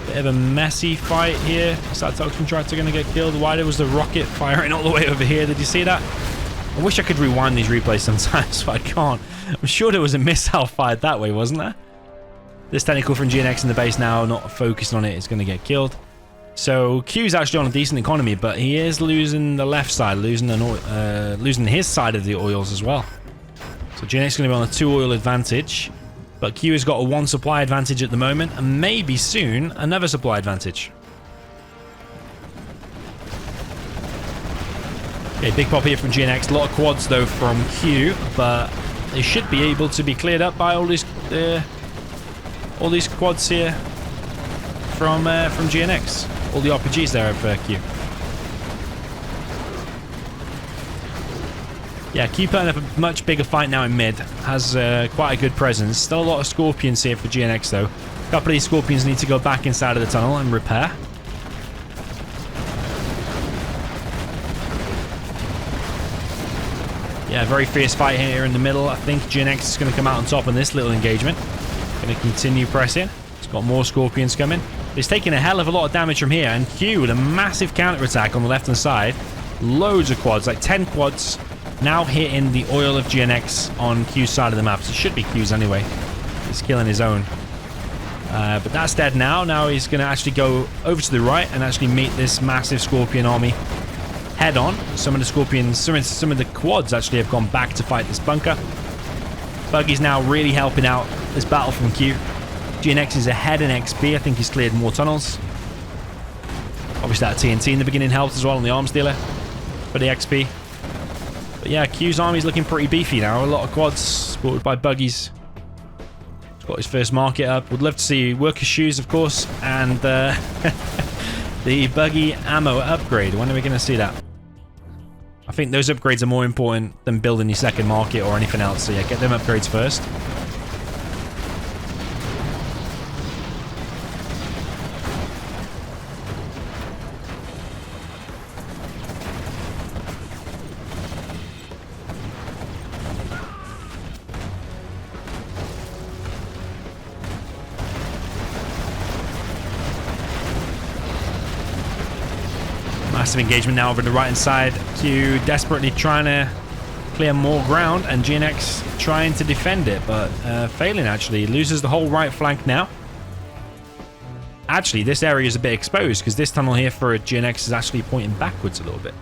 Bit of a messy fight here. Is that toxin tractor going to get killed? Why was the rocket firing all the way over here? Did you see that? I wish I could rewind these replays sometimes, but I can't. I'm sure there was a missile fired that way, wasn't there? This technical from GNX in the base now, not focused on it, is going to get killed. So Q's actually on a decent economy, but he is losing the left side, losing his side of the oils as well. So GNX is going to be on a 2 oil advantage, but Q has got a 1 supply advantage at the moment, and maybe soon another supply advantage. Okay, big pop here from GNX. A lot of quads though from Q, but they should be able to be cleared up by all these quads here from GNX. All the RPGs there of Q. Yeah, Q putting up a much bigger fight now in mid. Has quite a good presence. Still a lot of scorpions here for GNX though. A couple of these scorpions need to go back inside of the tunnel and repair. Yeah, very fierce fight here in the middle. I think GNX is going to come out on top in this little engagement. Going to continue pressing. He's got more Scorpions coming. He's taking a hell of a lot of damage from here. And Q with a massive counterattack on the left-hand side. Loads of quads, like 10 quads. Now hitting the oil of GNX on Q's side of the map. So it should be Q's anyway. He's killing his own. But that's dead now. Now he's going to actually go over to the right and actually meet this massive Scorpion army head on. Some of the Scorpions, some of the quads actually have gone back to fight this bunker. Buggy's now really helping out this battle from Q. GNX is ahead in XP. I think he's cleared more tunnels. Obviously that TNT in the beginning helped as well on the arms dealer for the XP. But yeah, Q's army's looking pretty beefy now. A lot of quads supported by buggies. He's got his first market up. Would love to see worker shoes, of course, and the buggy ammo upgrade. When are we going to see that? I think those upgrades are more important than building your second market or anything else. So yeah, get them upgrades first. Massive engagement now over the right hand side. Q desperately trying to clear more ground, and GNX trying to defend it, but failing actually. Loses the whole right flank now. Actually, this area is a bit exposed because this tunnel here for GNX is actually pointing backwards a little bit.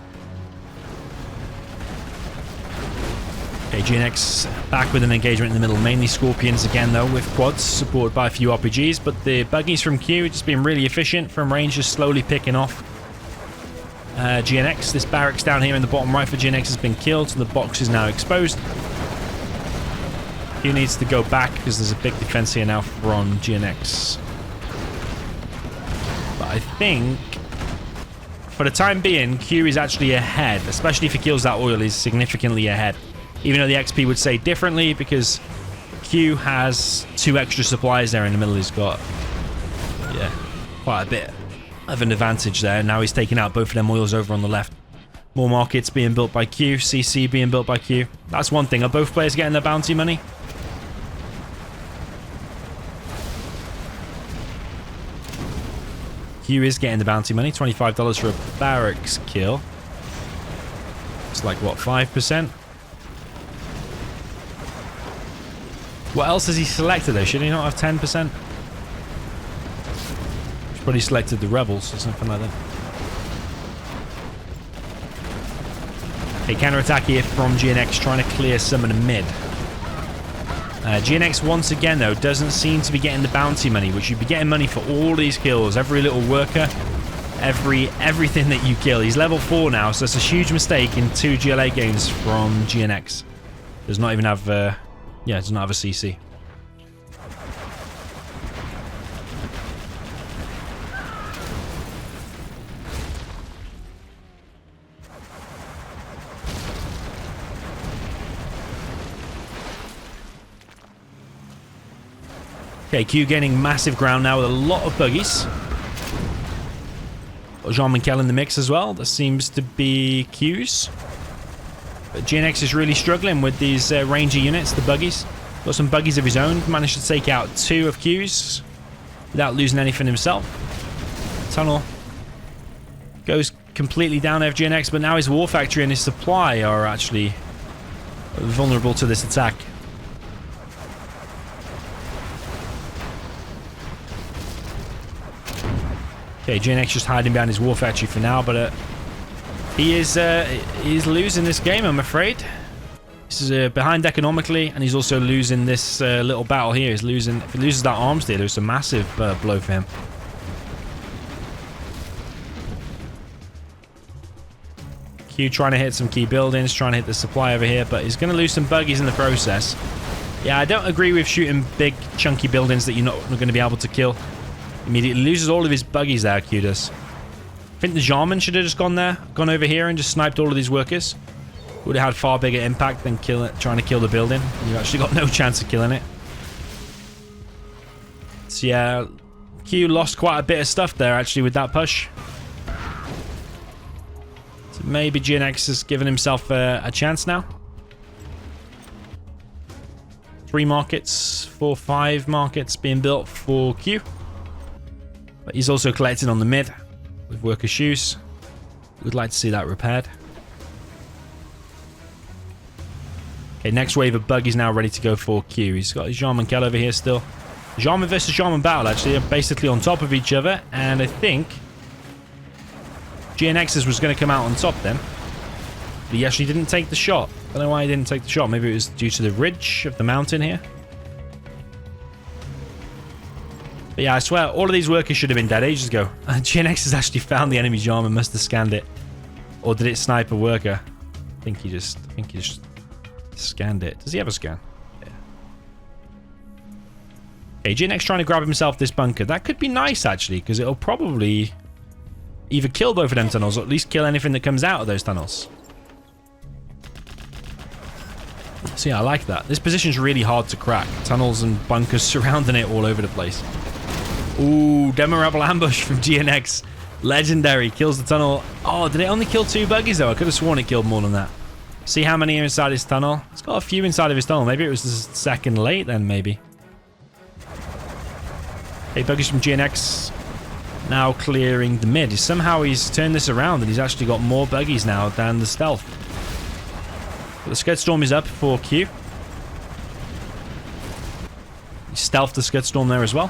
Okay, GNX back with an engagement in the middle. Mainly Scorpions again, though, with quads supported by a few RPGs, but the buggies from Q just being really efficient from range, just slowly picking off GNX. This barracks down here in the bottom right for GNX has been killed, so the box is now exposed. Q needs to go back because there's a big defense here now from GNX. But I think for the time being, Q is actually ahead, especially if he kills that oil, he's significantly ahead. Even though the XP would say differently, because Q has 2 extra supplies there in the middle. He's got, yeah, quite a bit of an advantage there. Now he's taking out both of them oils over on the left. More markets being built by Q, CC being built by Q. That's one thing. Are both players getting their bounty money? Q is getting the bounty money. $25 for a barracks kill. It's like, what, 5%? What else has he selected though? Should he not have 10%? Probably selected the rebels or something like that. A counter-attack here from GNX trying to clear some of the mid. GNX once again though doesn't seem to be getting the bounty money, which you'd be getting money for all these kills, every little worker, everything that you kill. He's level 4 now, so it's a huge mistake in 2 GLA games from GNX. Does not even have does not have a CC. Okay, Q gaining massive ground now with a lot of buggies. Got Jean-Michel in the mix as well. That seems to be Q's. But GNX is really struggling with these ranger units, the buggies. Got some buggies of his own. Managed to take out 2 of Q's without losing anything himself. Tunnel goes completely down there of GNX, but now his war factory and his supply are actually vulnerable to this attack. Okay, GNX just hiding behind his war factory for now, but he's losing this game, I'm afraid. This is behind economically, and he's also losing this little battle here. He's losing. If he loses that arms dealer, it's a massive blow for him. Q trying to hit some key buildings, trying to hit the supply over here, but he's going to lose some buggies in the process. Yeah, I don't agree with shooting big, chunky buildings that you're not going to be able to kill. Immediately loses all of his buggies there, Q does. I think the Jarman should have just gone over here and just sniped all of these workers. Would have had far bigger impact than trying to kill the building. You actually got no chance of killing it. So yeah, Q lost quite a bit of stuff there actually with that push. So maybe GNX has given himself a chance now. 3 markets, 4, 5 markets being built for Q. But he's also collecting on the mid with worker shoes. We'd like to see that repaired. Okay, next wave of buggies now ready to go for Q. He's got his Jarman Kell over here still. Jarman versus Jarman battle, actually, are basically on top of each other. And I think GNX's was going to come out on top then. But he actually didn't take the shot. I don't know why he didn't take the shot. Maybe it was due to the ridge of the mountain here. But yeah, I swear, all of these workers should have been dead ages ago. GNX has actually found the enemy Jarman, must have scanned it. Or did it snipe a worker? I think he just scanned it. Does he have a scan? Yeah. Okay, GNX trying to grab himself this bunker. That could be nice, actually, because it'll probably either kill both of them tunnels, or at least kill anything that comes out of those tunnels. So yeah, I like that. This position's really hard to crack. Tunnels and bunkers surrounding it all over the place. Ooh, Demo Rebel ambush from GNX. Legendary. Kills the tunnel. Oh, did it only kill 2 buggies though? I could have sworn it killed more than that. See how many are inside his tunnel? It's got a few inside of his tunnel. Maybe it was the second late then, maybe. Hey, buggies from GNX. Now clearing the mid. Somehow he's turned this around and he's actually got more buggies now than the stealth. But the Scud Storm is up for Q. He stealthed the Scud Storm there as well.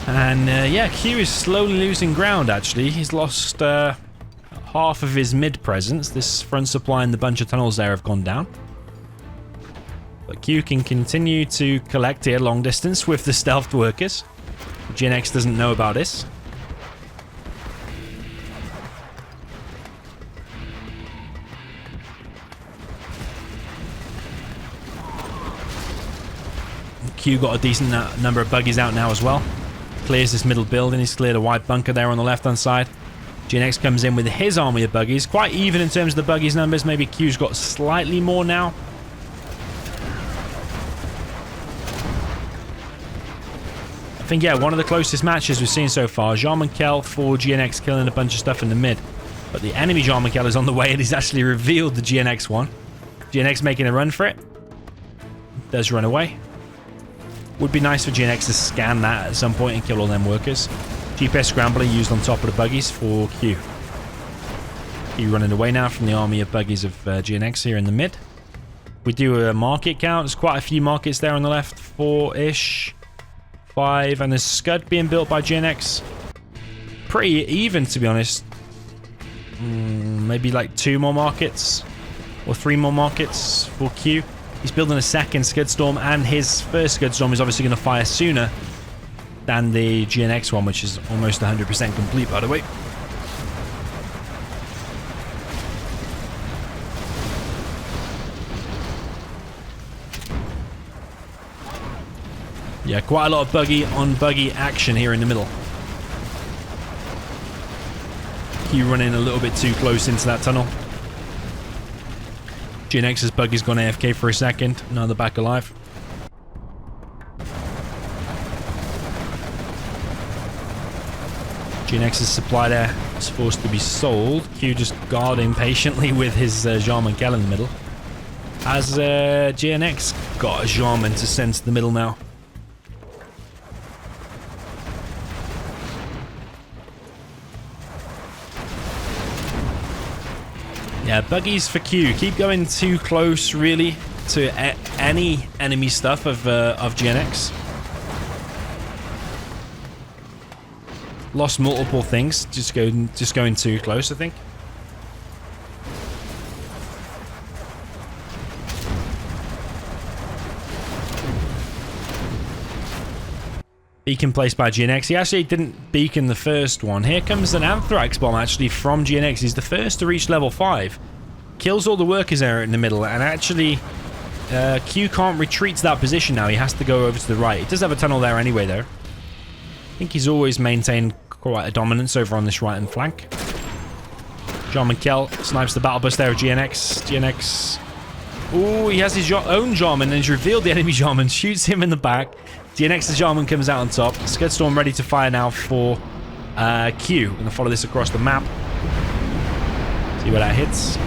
And yeah, Q is slowly losing ground, actually. He's lost half of his mid presence. This front supply and the bunch of tunnels there have gone down. But Q can continue to collect here long distance with the stealthed workers. GNX doesn't know about this. Q got a decent number of buggies out now as well. Clears this middle building. He's cleared a wide bunker there on the left-hand side. GNX comes in with his army of buggies. Quite even in terms of the buggies numbers. Maybe Q's got slightly more now. I think, yeah, one of the closest matches we've seen so far. Jarman Kell for GNX killing a bunch of stuff in the mid. But the enemy Jarman Kell is on the way and he's actually revealed the GNX one. GNX making a run for it. Does run away. Would be nice for GNX to scan that at some point and kill all them workers. GPS Scrambler used on top of the buggies for Q. Q running away now from the army of buggies of GNX here in the mid. We do a market count. There's quite a few markets there on the left. 4-ish. 5. And there's Scud being built by GNX. Pretty even, to be honest. Maybe like 2 more markets. Or 3 more markets for Q. He's building a second Scud Storm, and his first Scud Storm is obviously going to fire sooner than the GNX one, which is almost 100% complete, by the way. Yeah, quite a lot of buggy on buggy action here in the middle. Q running a little bit too close into that tunnel. GNX's buggy's gone AFK for a second. Now they're back alive. GNX's supply there is forced to be sold. Q just guarding patiently with his Jarman Kell in the middle. Has GNX got a Jarman to send to the middle now? Yeah, buggies for Q. Keep going too close, really, to any enemy stuff of GNX. Lost multiple things. Just going too close, I think. Beacon placed by GNX. He actually didn't beacon the first one. Here comes an Anthrax bomb actually from GNX. He's the first to reach level 5. Kills all the workers there in the middle, and actually Q can't retreat to that position now. He has to go over to the right. He does have a tunnel there anyway though. I think he's always maintained quite a dominance over on this right-hand flank. Jarman Kell snipes the battle bus there of GNX. GNX. Ooh, he has his own Jarman and he's revealed the enemy Jarman. Shoots him in the back. GNX's Jarman comes out on top. Scudstorm ready to fire now for Q. I'm going to follow this across the map. See where that hits.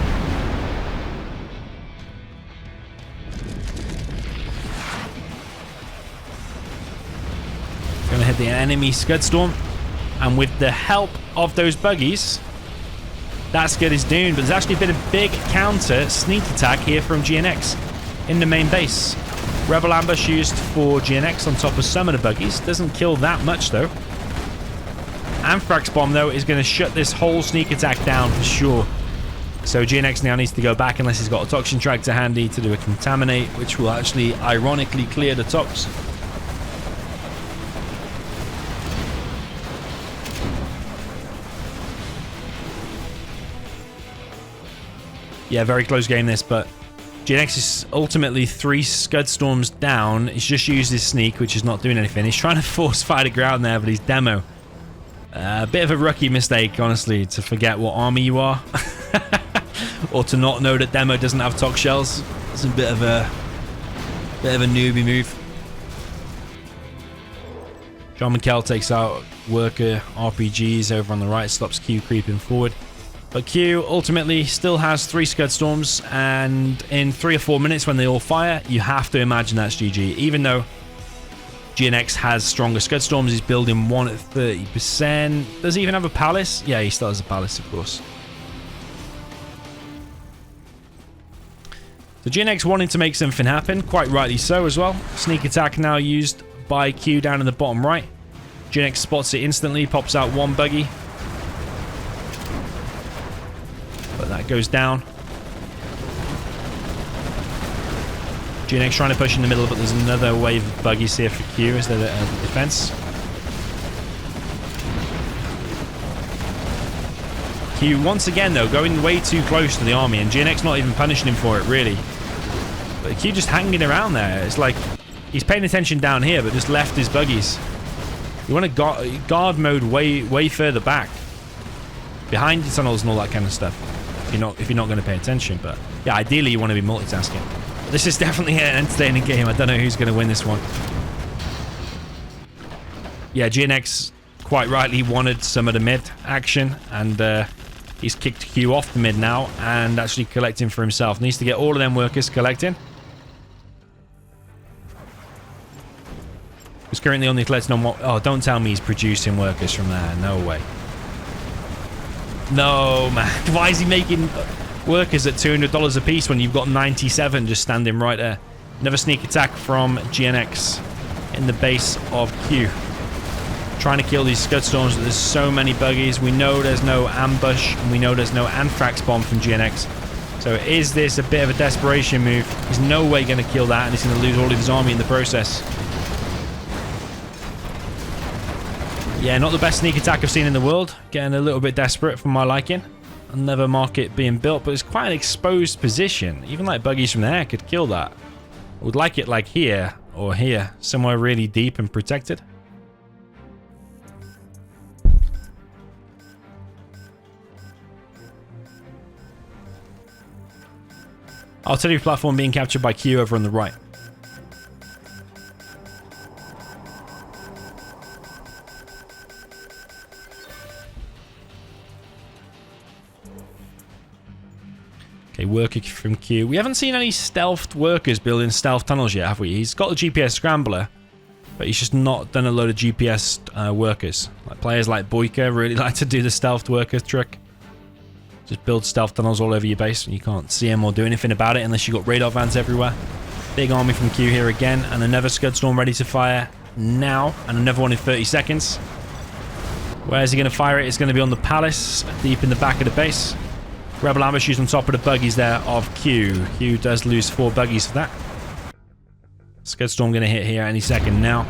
Going to hit the enemy Scudstorm. And with the help of those buggies, that Scud is doomed. But there's actually been a big counter sneak attack here from GNX in the main base. Rebel ambush used for GNX on top of some of the buggies. Doesn't kill that much though. Anthrax bomb though is going to shut this whole sneak attack down for sure. So GNX now needs to go back unless he's got a toxin tractor handy to do a contaminate, which will actually ironically clear the tox. Yeah, very close game this, but GNX is ultimately 3 Scudstorms down. He's just used his sneak, which is not doing anything. He's trying to force fire the ground there, but he's demo. A bit of a rookie mistake, honestly, to forget what army you are. Or to not know that demo doesn't have tox shells. It's a bit of a newbie move. Jarman Kell takes out worker RPGs over on the right, stops Q creeping forward. But Q ultimately still has 3 Scudstorms, and in 3 or 4 minutes when they all fire, you have to imagine that's GG. Even though GNX has stronger Scudstorms, he's building one at 30%. Does he even have a palace? Yeah, he still has a palace, of course. So GNX wanting to make something happen, quite rightly so as well. Sneak attack now used by Q down in the bottom right. GNX spots it instantly, pops out 1 buggy. But that goes down. GNX trying to push in the middle, but there's another wave of buggies here for Q as the defense. Q once again though going way too close to the army, and GNX not even punishing him for it really. But Q just hanging around there. It's like he's paying attention down here, but just left his buggies. You want to guard mode way further back, behind the tunnels and all that kind of stuff. If you're not going to pay attention, but yeah, ideally you want to be multitasking. This is definitely an entertaining game. I don't know who's going to win this one. Yeah, GNX quite rightly wanted some of the mid action, and he's kicked Q off the mid now and actually collecting for himself. Needs to get all of them workers collecting. He's currently only collecting on what... Oh, don't tell me he's producing workers from there. No way. No, man. Why is he making workers at $200 a piece when you've got 97 just standing right there? Another sneak attack from GNX in the base of Q. Trying to kill these Scudstorms, but there's so many buggies. We know there's no ambush, and we know there's no Anthrax bomb from GNX. So is this a bit of a desperation move? He's no way going to kill that, and he's going to lose all of his army in the process. Yeah, not the best sneak attack I've seen in the world. Getting a little bit desperate for my liking. Another market being built, but it's quite an exposed position. Even like buggies from there could kill that. I would like it like here or here. Somewhere really deep and protected. Artillery platform being captured by Q over on the right. Okay, worker from Q. We haven't seen any stealthed workers building stealth tunnels yet, have we? He's got the GPS scrambler, but he's just not done a load of GPS workers. Like players like Boyka really like to do the stealth worker trick. Just build stealth tunnels all over your base, and you can't see them or do anything about it unless you've got radar vans everywhere. Big army from Q here again, and another Scudstorm ready to fire now, and another one in 30 seconds. Where's he going to fire it? It's going to be on the palace, deep in the back of the base. Rebel ambush used on top of the buggies there of Q. Q does lose 4 buggies for that. Scudstorm going to hit here any second now.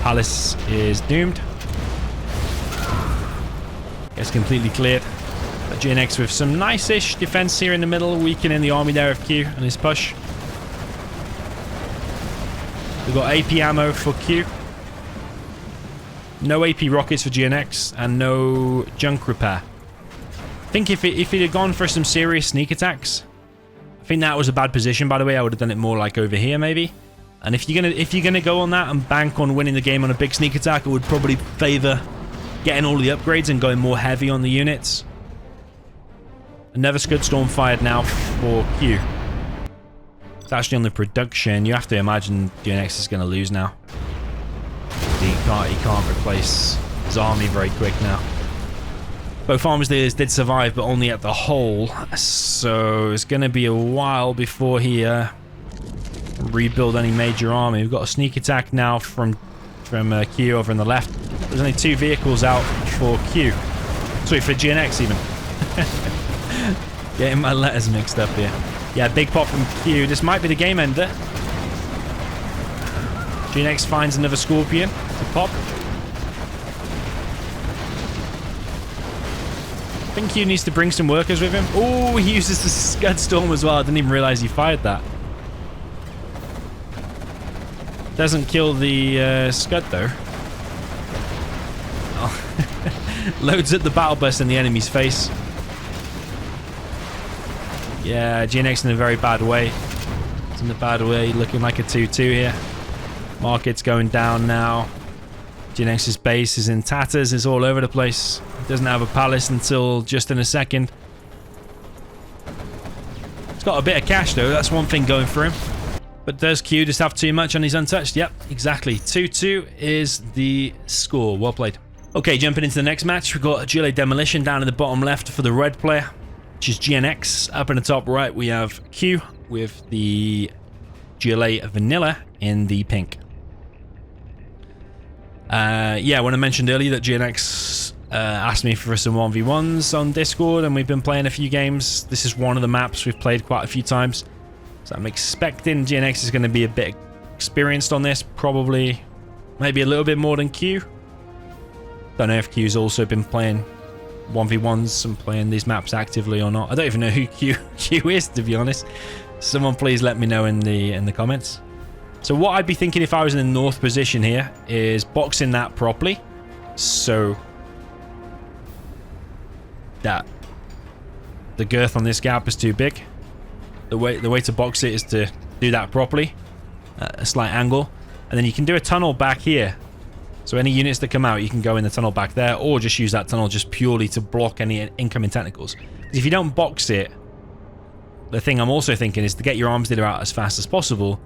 Palace is doomed. Gets completely cleared. But GNX with some nice-ish defense here in the middle, weakening the army there of Q and his push. We've got AP ammo for Q. No AP rockets for GNX, and no junk repair. I think if he'd have gone for some serious sneak attacks, I think that was a bad position, by the way. I would have done it more like over here, maybe. And if you're gonna go on that and bank on winning the game on a big sneak attack, I would probably favor getting all the upgrades and going more heavy on the units. Another Scud storm fired now for Q. It's actually on the production. You have to imagine GNX is going to lose now. He can't replace his army very quick now. Both arms did survive, but only at the hole. So it's going to be a while before he rebuild any major army. We've got a sneak attack now from Q over on the left. There's only 2 vehicles out for Q. Sorry, for GNX even. Getting my letters mixed up here. Yeah, big pop from Q. This might be the game ender. GNX finds another Scorpion to pop. I think Q needs to bring some workers with him. Oh, he uses the Scud Storm as well. I didn't even realize he fired that. Doesn't kill the Scud though. Oh. Loads at the battle bus in the enemy's face. Yeah, GNX in a very bad way. It's in a bad way, looking like a 2-2 here. Market's going down now. GNX's base is in tatters, it's all over the place. Doesn't have a palace until just in a second. It's got a bit of cash though, that's one thing going for him. But does Q just have too much and he's untouched? Yep, exactly. 2-2 is the score. Well played. Okay, jumping into the next match, we've got a GLA Demolition down in the bottom left for the red player, which is GNX. Up in the top right, we have Q with the GLA Vanilla in the pink. Yeah, when I mentioned earlier that GNX asked me for some 1v1s on Discord, and we've been playing a few games. This is one of the maps we've played quite a few times. So I'm expecting GNX is going to be a bit experienced on this, probably maybe a little bit more than Q. Don't know if Q's also been playing 1v1s and playing these maps actively or not. I don't even know who Q is, to be honest. Someone please let me know in the comments. So what I'd be thinking if I was in the north position here is boxing that properly, so that the girth on this gap is too big. The way to box it is to do that properly at a slight angle, and then you can do a tunnel back here. So any units that come out, you can go in the tunnel back there, or just use that tunnel just purely to block any incoming technicals. If you don't box it, the thing I'm also thinking is to get your arms dealer out as fast as possible.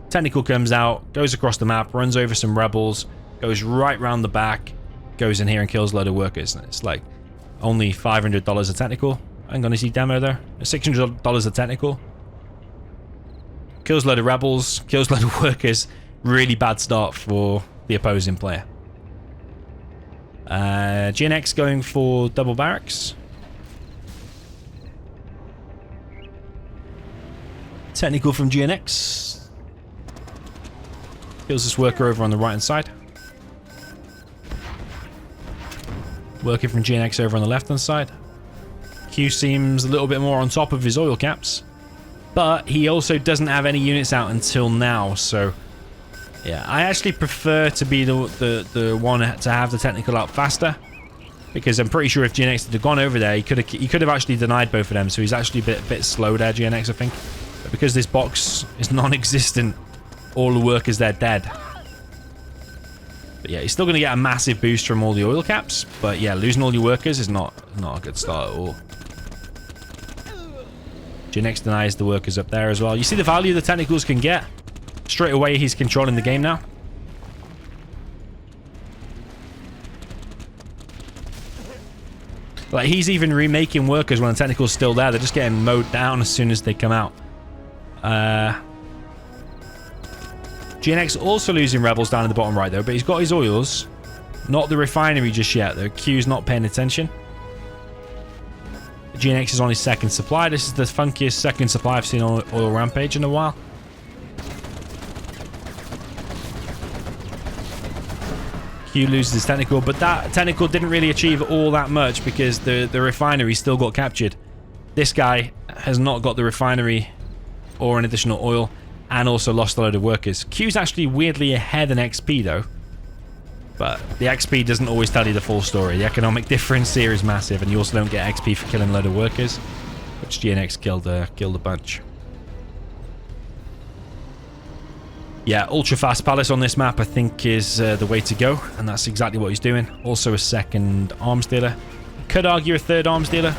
Technical comes out, goes across the map, runs over some rebels, goes right round the back, goes in here and kills a load of workers. It's like only $500 a technical. I'm going to see demo there. $600 a technical. Kills a load of rebels, kills a load of workers. Really bad start for the opposing player. GNX going for double barracks. Technical from GNX. Kills this worker over on the right hand side. Working from GNX over on the left hand side. Q seems a little bit more on top of his oil caps, but he also doesn't have any units out until now, so yeah, I actually prefer to be the one to have the technical out faster, because I'm pretty sure if GNX had gone over there, he could have actually denied both of them, so he's actually a bit slow there, GNX, I think. But because this box is non-existent, all the workers there dead. But yeah, he's still going to get a massive boost from all the oil caps, but yeah, losing all your workers is not a good start at all. GNX denies the workers up there as well. You see the value the technicals can get? Straight away, he's controlling the game now. Like, he's even remaking workers when the technical's still there. They're just getting mowed down as soon as they come out. GNX also losing rebels down in the bottom right, though, but he's got his oils. Not the refinery just yet, though. Q's not paying attention. GNX is on his second supply. This is the funkiest second supply I've seen on Oil Rampage in a while. Q loses his technical, but that technical didn't really achieve all that much because the refinery still got captured. This guy has not got the refinery or an additional oil, and also lost a load of workers. Q's actually weirdly ahead in XP though. But the XP doesn't always tell you the full story. The economic difference here is massive, and you also don't get XP for killing a load of workers, which GNX killed a bunch. Yeah, ultra fast palace on this map I think is the way to go, and that's exactly what he's doing. Also a second arms dealer. Could argue a third arms dealer.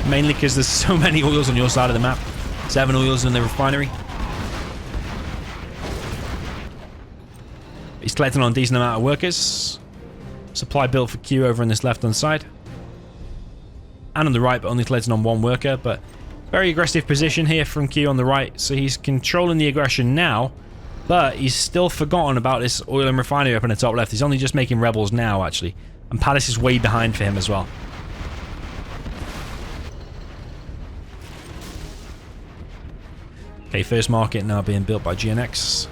Mainly because there's so many oils on your side of the map. 7 oils in the refinery. He's collecting on a decent amount of workers. Supply built for Q over on this left-hand side. And on the right, but only collecting on 1 worker. But very aggressive position here from Q on the right. So he's controlling the aggression now. But he's still forgotten about this oil and refinery up in the top left. He's only just making rebels now, actually. And Palace is way behind for him as well. Okay, first market now being built by GNX.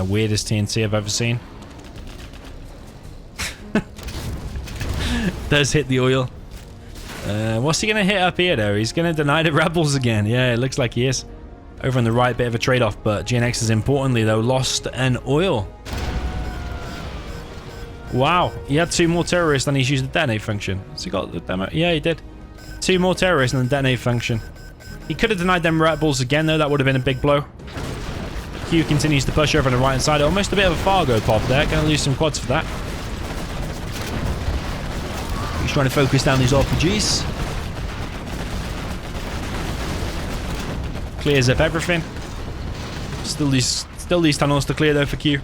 Weirdest TNT I've ever seen. Does hit the oil. What's he going to hit up here, though? He's going to deny the rebels again. Yeah, it looks like he is. Over on the right, bit of a trade-off, but GNX has importantly, though, lost an oil. Wow, he had 2 more terrorists and he's used the detonate function. Has he got the demo? Yeah, he did. 2 more terrorists and the detonate function. He could have denied them rebels again, though. That would have been a big blow. Q continues to push over on the right-hand side. Almost a bit of a Fargo pop there. Going to lose some quads for that. He's trying to focus down these RPGs. Clears up everything. Still these tunnels to clear though for Q.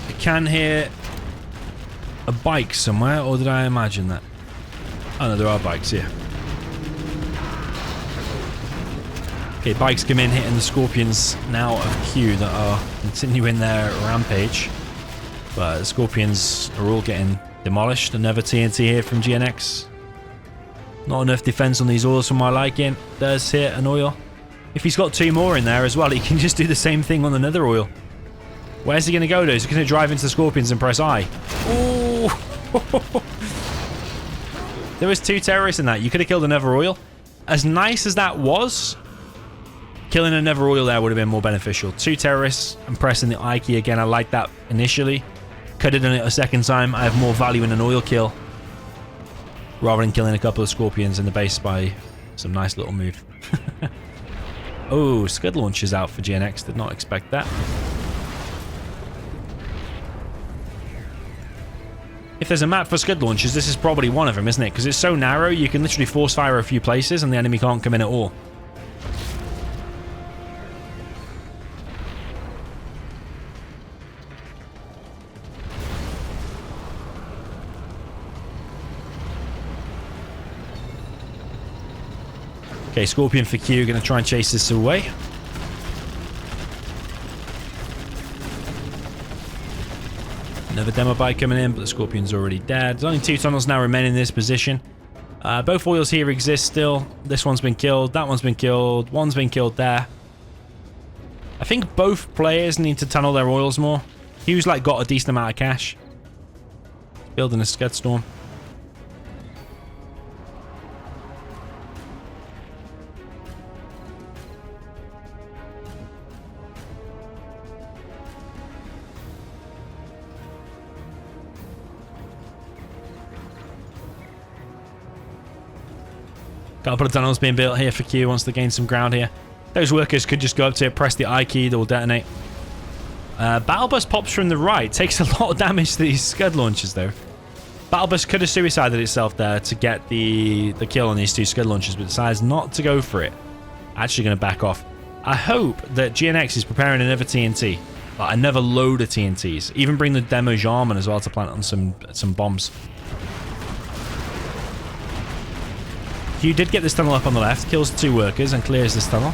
I can hear a bike somewhere, or did I imagine that? Oh no, there are bikes here. Okay, bikes come in, hitting the Scorpions now of Q that are continuing their rampage. But the Scorpions are all getting demolished. Another TNT here from GNX. Not enough defense on these oils for my liking. Does hit an oil. If he's got 2 more in there as well, he can just do the same thing on another oil. Where's he going to go, though? Is he going to drive into the Scorpions and press I? Ooh! There was 2 terrorists in that. You could have killed another oil. As nice as that was, killing another oil there would have been more beneficial. 2 terrorists and pressing the I key again. I like that initially. Could have done it a second time. I have more value in an oil kill rather than killing a couple of Scorpions in the base by some nice little move. Oh, Scud launches out for GNX. Did not expect that. If there's a map for Scud launches, this is probably one of them, isn't it? Because it's so narrow, you can literally force fire a few places and the enemy can't come in at all. Okay, Scorpion for Q, going to try and chase this away. Another demo bike coming in, but the Scorpion's already dead. There's only 2 tunnels now remaining in this position. Both oils here exist still. This one's been killed, that one's been killed, one's been killed there. I think both players need to tunnel their oils more. Q's like got a decent amount of cash. Building a Scud storm. Couple of tunnels being built here for Q, wants to gain some ground here. Those workers could just go up to it, press the I key, they'll detonate. Battle Bus pops from the right. Takes a lot of damage to these Scud launchers though. Battle Bus could have suicided itself there to get the kill on these 2 Scud launchers, but decides not to go for it. Actually going to back off. I hope that GNX is preparing another TNT. Like another load of TNTs. Even bring the demo Jarman as well to plant on some bombs. Q did get this tunnel up on the left, kills 2 workers and clears this tunnel.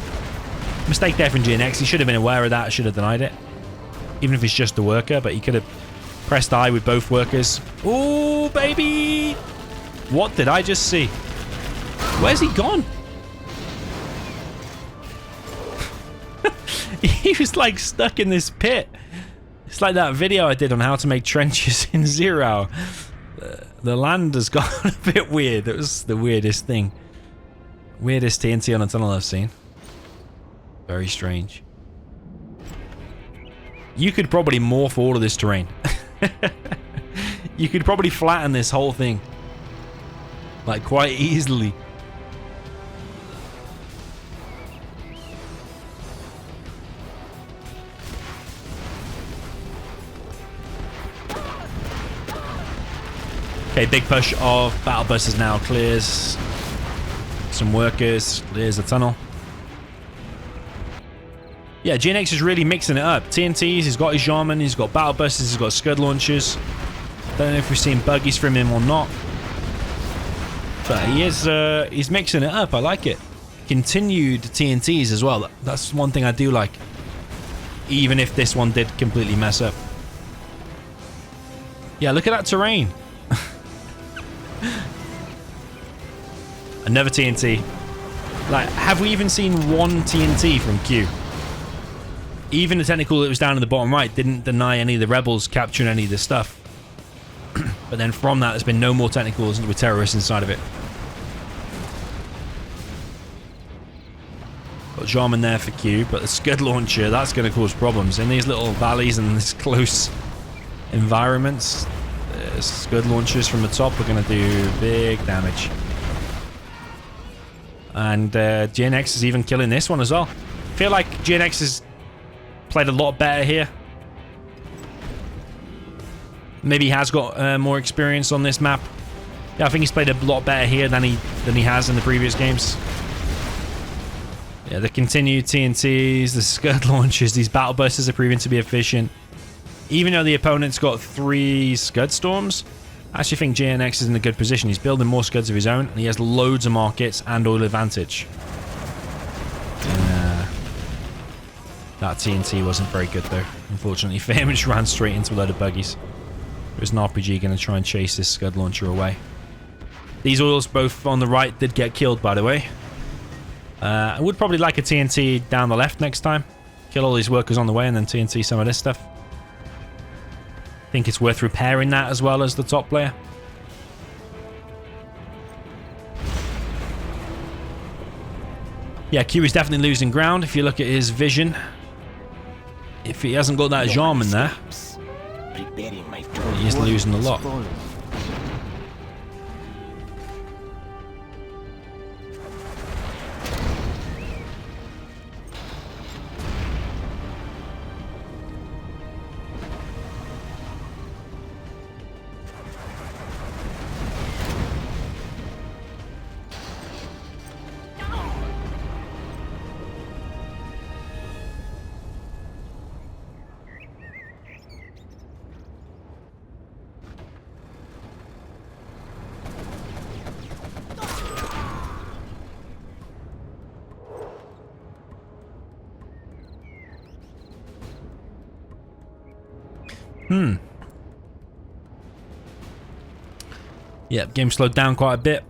Mistake there from GNX. He should have been aware of that, should have denied it. Even if it's just a worker, but he could have Pressed I with both workers. Oh, baby! What did I just see? Where's he gone? He was like stuck in this pit. It's like that video I did on how to make trenches in Zero Hour. The land has gone a bit weird. It was the weirdest thing. Weirdest TNT on a tunnel I've seen. Very strange. You could probably morph all of this terrain. You could probably flatten this whole thing. Like quite easily. Okay, big push of battle buses now. Clears some workers. Clears the tunnel. Yeah, GNX is really mixing it up. TNTs, he's got his Jarman, he's got battle buses, he's got Scud launchers. Don't know if we've seen buggies from him or not. But he is, he's mixing it up. I like it. Continued TNTs as well. That's one thing I do like. Even if this one did completely mess up. Yeah, look at that terrain. Another TNT. Like, have we even seen one TNT from Q? Even the technical that was down in the bottom right didn't deny any of the rebels capturing any of this stuff. But then from that, there's been no more technicals with terrorists inside of it. Got Jarman there for Q, but the Scud launcher, that's going to cause problems. In these little valleys and this close environments, Scud launchers from the top are going to do big damage. And GNX is even killing this one as well. I feel like GNX has played a lot better here. Maybe he has got more experience on this map. Yeah, I think he's played a lot better here than he has in the previous games. Yeah, the continued TNTs, the Scud launchers, these battle buses are proving to be efficient. Even though the opponent's got 3 Scud storms, I actually think GNX is in a good position. He's building more Scuds of his own, and he has loads of markets and oil advantage. That TNT wasn't very good though, unfortunately for him. It just ran straight into a load of buggies. There's an RPG going to try and chase this Scud launcher away. These oils both on the right did get killed, by the way. I would probably like a TNT down the left next time. Kill all these workers on the way and then TNT some of this stuff. I think it's worth repairing that as well as the top player. Yeah, Q is definitely losing ground if you look at his vision. If he hasn't got that Jarman there, he is losing a lot. Yep, game slowed down quite a bit.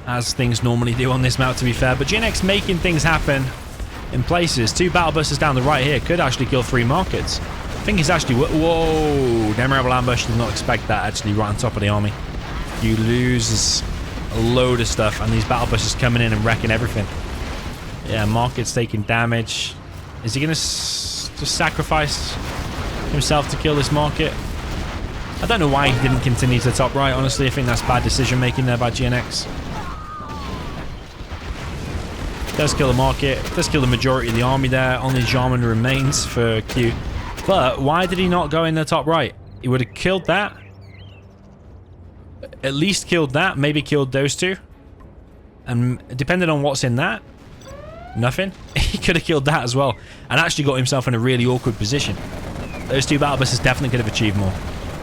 As things normally do on this map, to be fair. But GNX making things happen in places. 2 battle buses down the right here could actually kill 3 markets. I think he's actually... Whoa! Memorable ambush. Did not expect that, actually, right on top of the army. You lose a load of stuff, and these battle buses coming in and wrecking everything. Yeah, market's taking damage. Is he going to just sacrifice himself to kill this market? I don't know why he didn't continue to the top right, honestly. I think that's bad decision making there by GNX. Does kill the market, does kill the majority of the army there. Only Jarman remains for Q. But why did he not go in the top right? He would have killed that. At least killed that, maybe killed those 2. And depending on what's in that, nothing. He could have killed that as well. And actually got himself in a really awkward position. Those 2 battle buses definitely could have achieved more.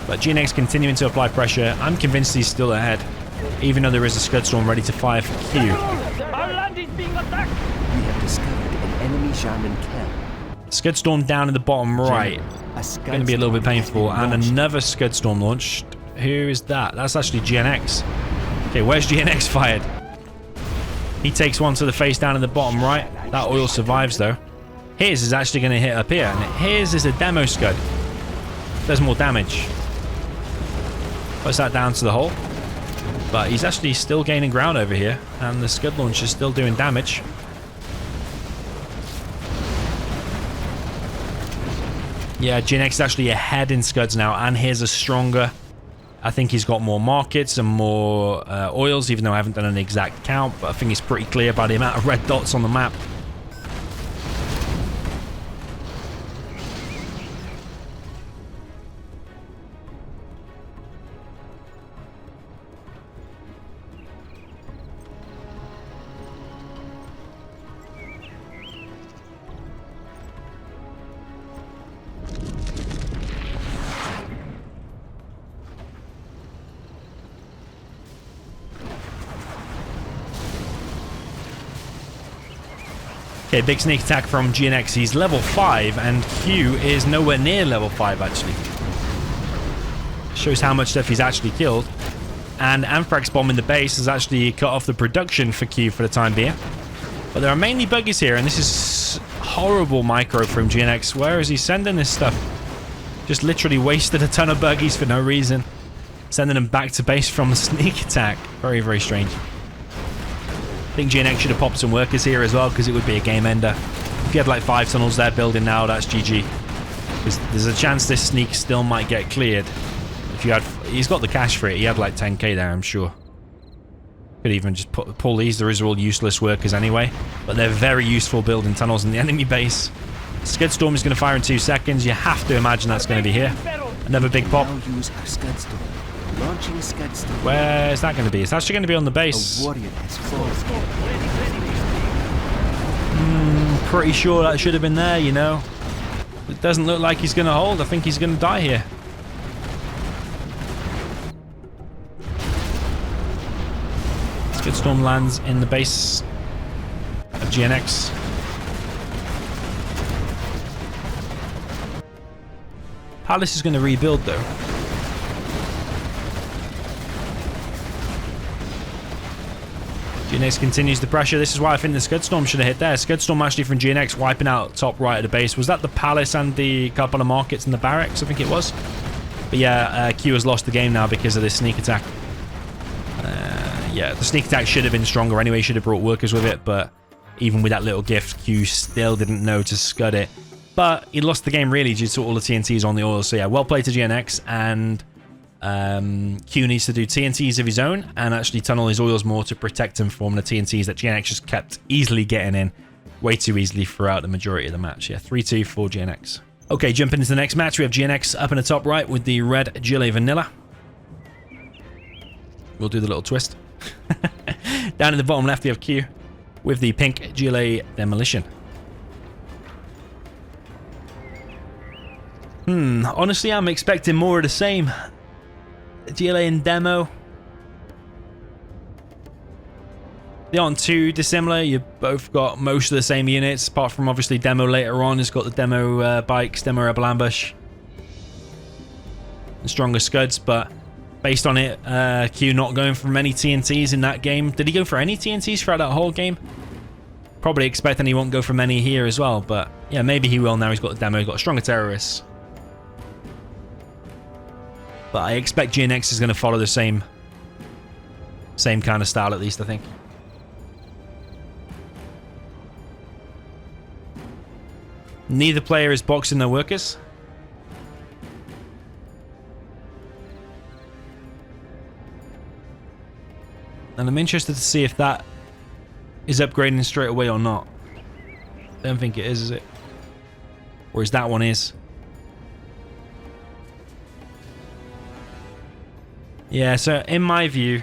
But GNX continuing to apply pressure. I'm convinced he's still ahead. Even though there is a Scud storm ready to fire for Q. Our land is being attacked. We have discovered an enemy Jarman Kell. Scud Storm down in the bottom right. Going to be a little bit painful. And another Scud Storm launched. Who is that? That's actually GNX. Okay, where's GNX fired? He takes one to the face down in the bottom right. That oil survives though. His is actually going to hit up here. And his is a demo Scud. Does more damage. Puts that down to the hole. But he's actually still gaining ground over here. And the Scud launch is still doing damage. Yeah, GNX is actually ahead in Scuds now, and here's a stronger. I think he's got more markets and more oils, even though I haven't done an exact count, but I think it's pretty clear by the amount of red dots on the map. Okay, big sneak attack from GNX. He's level 5, and Q is nowhere near level 5, actually. Shows how much stuff he's actually killed. And Anthrax Bomb in the base has actually cut off the production for Q for the time being. But there are mainly buggies here, and this is horrible micro from GNX. Where is he sending this stuff? Just literally wasted a ton of buggies for no reason. Sending them back to base from a sneak attack. Very, very strange. I think GNX should have popped some workers here as well, because it would be a game ender. If you had like 5 tunnels there building now, that's GG. There's a chance this sneak still might get cleared. If you had, he's got the cash for it. He had like 10k there, I'm sure. Could even just pull these. These are all useless workers anyway, but they're very useful building tunnels in the enemy base. Scud Storm is going to fire in 2 seconds. You have to imagine that's going to be here. Another big pop. Where's that going to be? It's actually going to be on the base. Pretty sure that should have been there, you know. It doesn't look like he's going to hold. I think he's going to die here. Scud Storm lands in the base of GNX. Palace is going to rebuild though. GNX continues the pressure. This is why I think the Scud Storm should have hit there. Scud Storm actually from GNX wiping out top right of the base. Was that the Palace and the couple of markets and the barracks? I think it was. But yeah, Q has lost the game now because of this sneak attack. Yeah, the sneak attack should have been stronger anyway. Should have brought workers with it. But even with that little gift, Q still didn't know to scud it. But he lost the game really due to all the TNTs on the oil. So yeah, well played to GNX. And Q needs to do TNTs of his own and actually tunnel his oils more to protect him from the TNTs that GNX just kept easily getting in way too easily throughout the majority of the match. Yeah, 3-2 for GNX. Okay, jumping into the next match, we have GNX up in the top right with the red Gillet Vanilla. We'll do the little twist. Down in the bottom left, we have Q with the pink Gillet Demolition. Honestly, I'm expecting more of the same. GLA and Demo. They aren't too dissimilar. You've both got most of the same units, apart from obviously Demo later on has got the Demo bikes, Demo Rebel Ambush, and stronger Scuds, but based on it, Q not going for many TNTs in that game. Did he go for any TNTs throughout that whole game? Probably expecting he won't go for many here as well, but yeah, maybe he will now. He's got the Demo, he's got stronger terrorists. But I expect GNX is going to follow the same kind of style, at least, I think. Neither player is boxing their workers. And I'm interested to see if that is upgrading straight away or not. Don't think it is it? Or is that one is? Yeah, so in my view,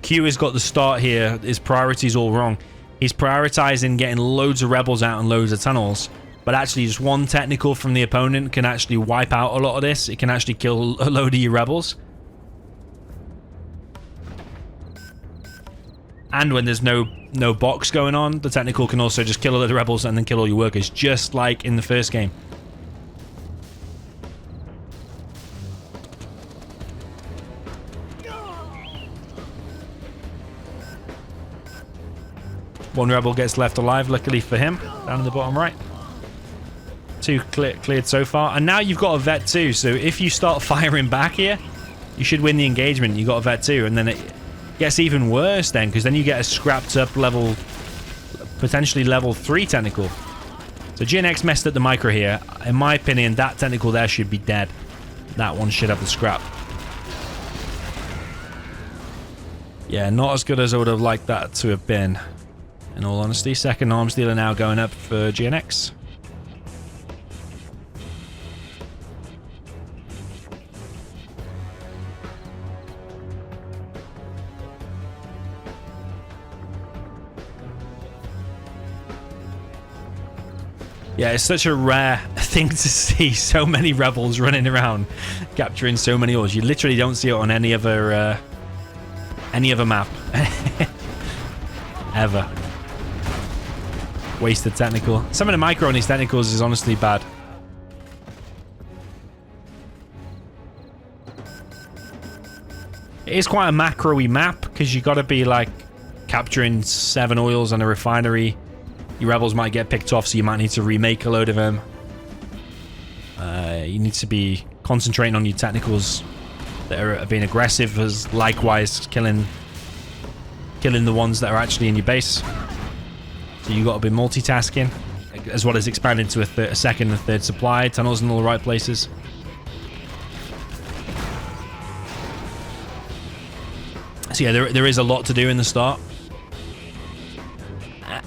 Q has got the start here. His priority's all wrong. He's prioritizing getting loads of rebels out and loads of tunnels, but actually just one technical from the opponent can actually wipe out a lot of this. It can actually kill a load of your rebels. And when there's no box going on, the technical can also just kill all the rebels and then kill all your workers, just like in the first game. One rebel gets left alive, luckily for him, down in the bottom right. 2 cleared so far. And now you've got a vet too, so if you start firing back here, you should win the engagement. You got a vet too, and then it gets even worse then, because then you get a scrapped up level, potentially level 3 technical. So GNX messed up the micro here. In my opinion, that technical there should be dead. That one should have the scrap. Yeah, not as good as I would have liked that to have been. In all honesty, second arms dealer now going up for GNX. Yeah, it's such a rare thing to see so many rebels running around capturing so many ores. You literally don't see it on any other map. Ever. Wasted technical. Some of the micro on these technicals is honestly bad. It is quite a macro-y map because you got to be like capturing 7 oils and a refinery. Your rebels might get picked off, so you might need to remake a load of them. You need to be concentrating on your technicals that are being aggressive, as likewise killing the ones that are actually in your base. So you got to be multitasking, as well as expanding to a second and third supply, tunnels in all the right places. So yeah, there is a lot to do in the start.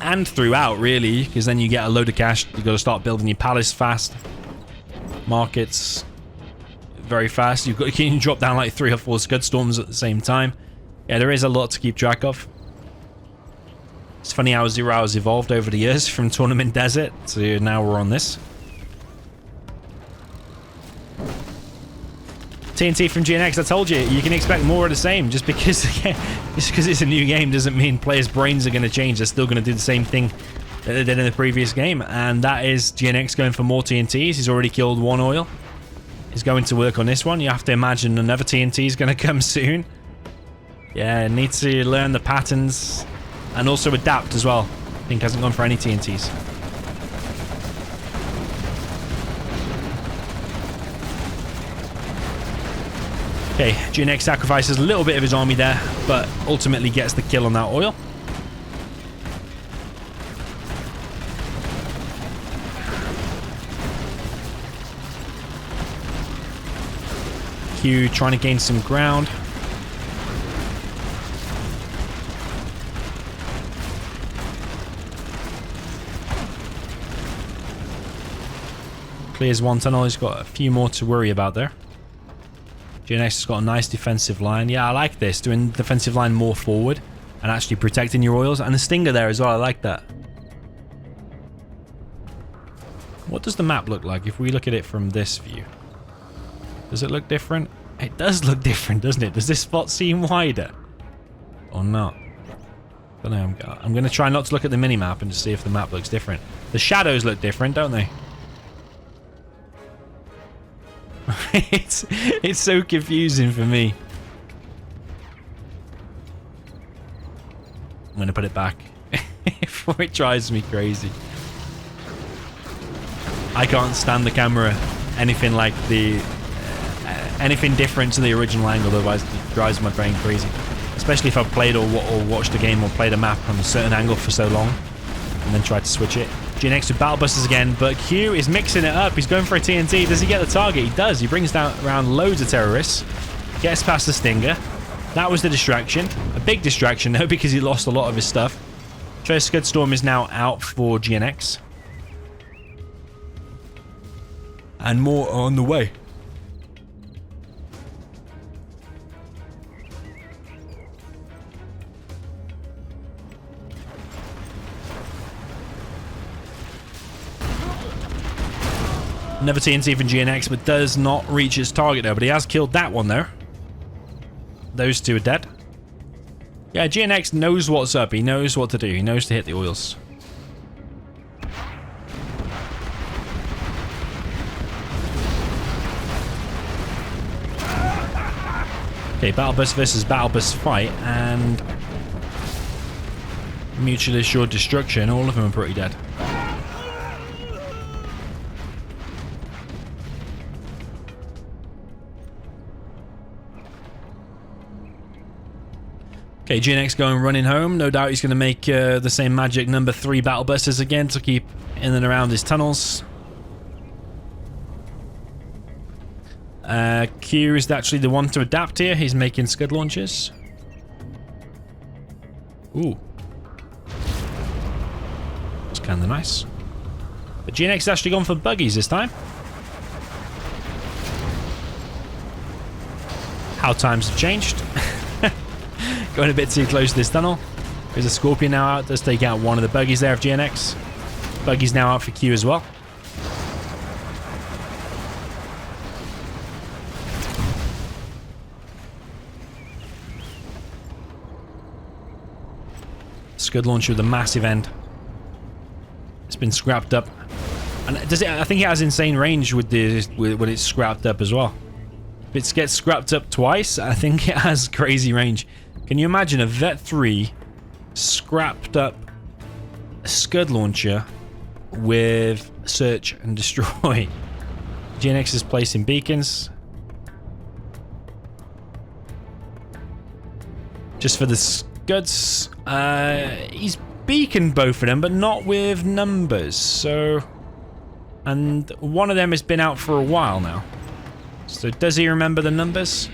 And throughout, really, because then you get a load of cash. You got to start building your palace fast, markets very fast. You can drop down like 3 or 4 Scud storms at the same time. Yeah, there is a lot to keep track of. It's funny how Zero Hour's evolved over the years from Tournament Desert to now we're on this. TNT from GNX, I told you can expect more of the same. Just because it's a new game doesn't mean players' brains are going to change. They're still going to do the same thing that they did in the previous game, and that is GNX going for more TNTs. He's already killed 1 oil. He's going to work on this one. You have to imagine another TNT is going to come soon. Yeah, need to learn the patterns and also adapt as well. I think hasn't gone for any TNTs. Okay, GNX sacrifices a little bit of his army there, but ultimately gets the kill on that oil. Q trying to gain some ground. Clears 1 tunnel. He's got a few more to worry about there. GNX has got a nice defensive line. Yeah, I like this. Doing defensive line more forward and actually protecting your oils. And the stinger there as well. I like that. What does the map look like if we look at it from this view? Does it look different? It does look different, doesn't it? Does this spot seem wider? Or not? I don't know. I'm going to try not to look at the mini-map and just see if the map looks different. The shadows look different, don't they? It's so confusing for me. I'm going to put it back before it drives me crazy. I can't stand the camera anything like anything different to the original angle, otherwise it drives my brain crazy. Especially if I've played or watched a game or played a map from a certain angle for so long and then tried to switch it. GNX with battle busters again, but Q is mixing it up. He's going for a TNT. Does he get the target? He does. He brings down around loads of terrorists. Gets past the stinger. That was the distraction. A big distraction though, because he lost a lot of his stuff. First Scud Storm is now out for GNX. And more on the way. Another TNT from GNX, but does not reach its target though. But he has killed that one there. Those 2 are dead. Yeah, GNX knows what's up. He knows what to do. He knows to hit the oils. Okay, Battle Bus versus Battle Bus fight, and mutually assured destruction. All of them are pretty dead. Okay, GNX going running home. No doubt he's going to make the same magic number 3 battle buses again to keep in and around his tunnels. Q is actually the one to adapt here. He's making Scud launches. Ooh. It's kind of nice. But GNX has actually gone for buggies this time. How times have changed. Going a bit too close to this tunnel. There's a Scorpion now out. Does take out one of the buggies there of GNX. Buggy's now out for Q as well. Scud launcher with a massive end. It's been scrapped up. And does it? I think it has insane range with when it's scrapped up as well. If it gets scrapped up twice, I think it has crazy range. Can you imagine a Vet 3 scrapped up Scud launcher with search and destroy? GNX is placing beacons. Just for the Scuds. He's beaconed both of them, but not with numbers. So, and one of them has been out for a while now. So does he remember the numbers?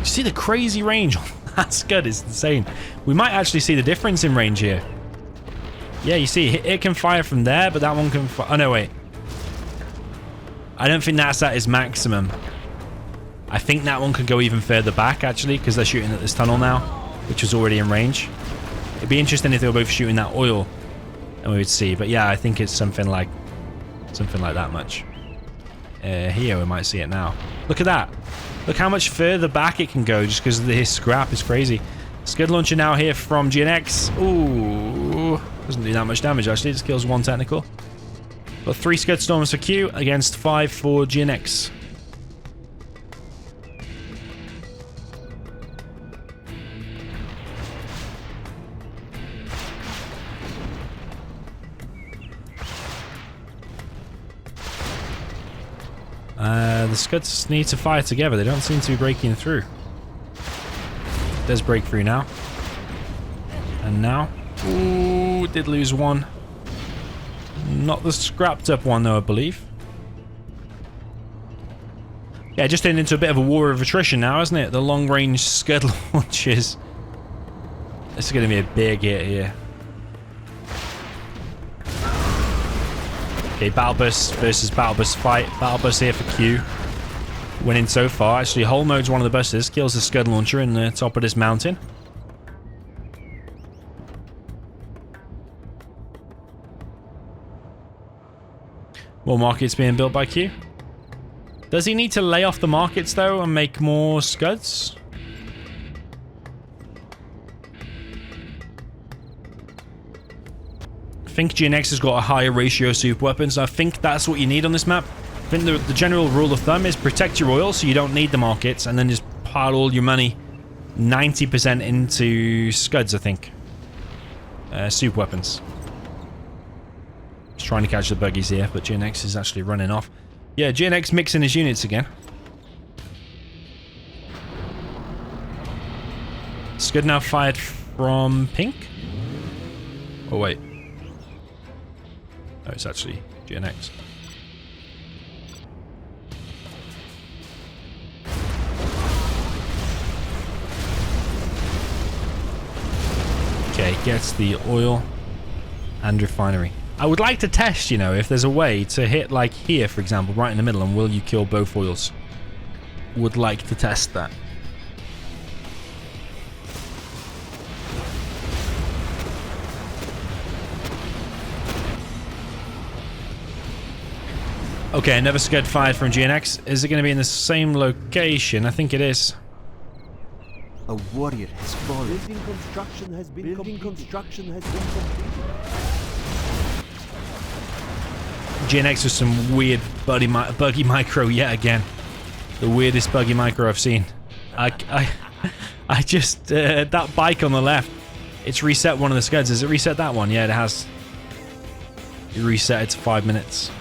See the crazy range on that Scud is insane. We might actually see the difference in range here. Yeah, you see, it can fire from there, but that one can fire... Oh, no, wait. I don't think that's at its maximum. I think that one could go even further back, actually, because they're shooting at this tunnel now, which was already in range. It'd be interesting if they were both shooting that oil, and we would see. But yeah, I think it's something like that much. Here, we might see it now. Look at that. Look how much further back it can go just because his scrap is crazy. Scud launcher now here from GNX. Ooh, doesn't do that much damage actually. Just kills 1 technical. Got 3 Scud storms for Q against 5 for GNX. The Scuds need to fire together. They don't seem to be breaking through. Does break through now. And now. Ooh, did lose 1. Not the scrapped up one though, I believe. Yeah, just turned into a bit of a war of attrition now, isn't it? The long range Scud launches. This is going to be a big hit here. Okay, Battle Bus versus Battle Bus fight. Battle Bus here for Q. Winning so far. Actually, Hull Mode's one of the buses. Kills the Scud launcher in the top of this mountain. More markets being built by Q. Does he need to lay off the markets, though, and make more Scuds? I think GNX has got a higher ratio of super weapons. I think that's what you need on this map. I think the general rule of thumb is protect your oil so you don't need the markets, and then just pile all your money 90% into Scuds, I think. Super weapons. Just trying to catch the buggies here, but GNX is actually running off. Yeah, GNX mixing his units again. Scud now fired from pink? Oh, wait. No, it's actually GNX. Okay, gets the oil and refinery. I would like to test, you know, if there's a way to hit like here, for example, right in the middle, and will you kill both oils? Would like to test that. Okay, another Scud fired from GNX. Is it going to be in the same location? I think it is. A warrior has fallen. Building construction has been completed. GNX with some weird buggy micro yet again. The weirdest buggy micro I've seen. I just that bike on the left. It's reset one of the Scuds. Has it reset that one? Yeah, it has. It reset it to 5 minutes.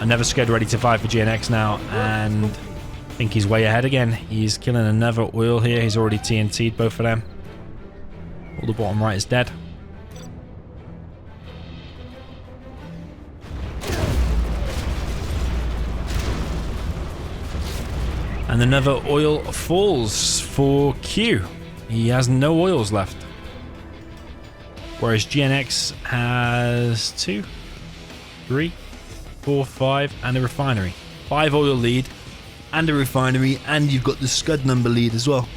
Another Scud ready to fire for GNX now, and I think he's way ahead again. He's killing another oil here. He's already TNT'd both of them. All the bottom right is dead. And another oil falls for Q. He has no oils left. Whereas GNX has 2, 3, 4, 5, and a refinery. 5 oil lead, and a refinery, and you've got the Scud number lead as well.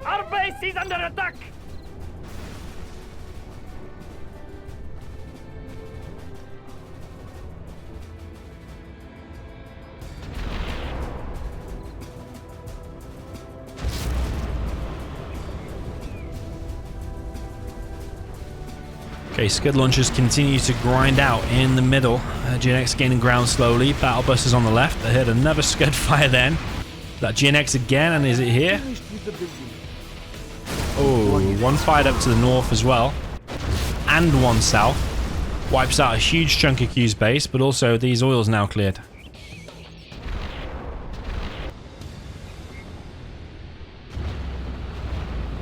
Our base is under attack! Okay, Scud launchers continue to grind out in the middle. GNX gaining ground slowly. Battle bus is on the left. I heard another Scud fire then. Is that GNX again, and is it here? Oh, one fired up to the north as well. And one south. Wipes out a huge chunk of Q's base, but also these oils now cleared.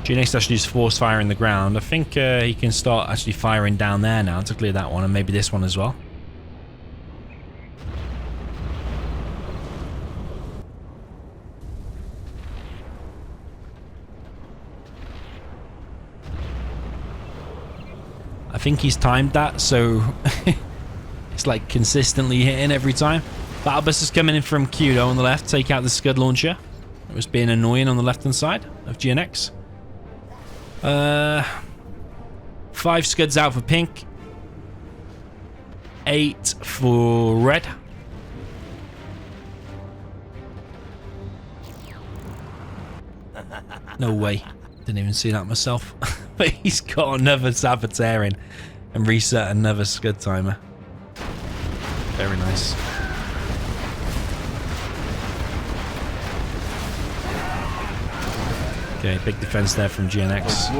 GNX actually just force firing the ground. I think he can start actually firing down there now to clear that one, and maybe this one as well. I think he's timed that, so it's like consistently hitting every time. Battle bus is coming in from Q on the left, take out the Scud launcher. It was being annoying on the left hand side of GNX. 5 Scuds out for pink. 8 for red. No way. Didn't even see that myself. But he's got another saboteuring and reset another Scud timer. Very nice. Okay, big defense there from GNX.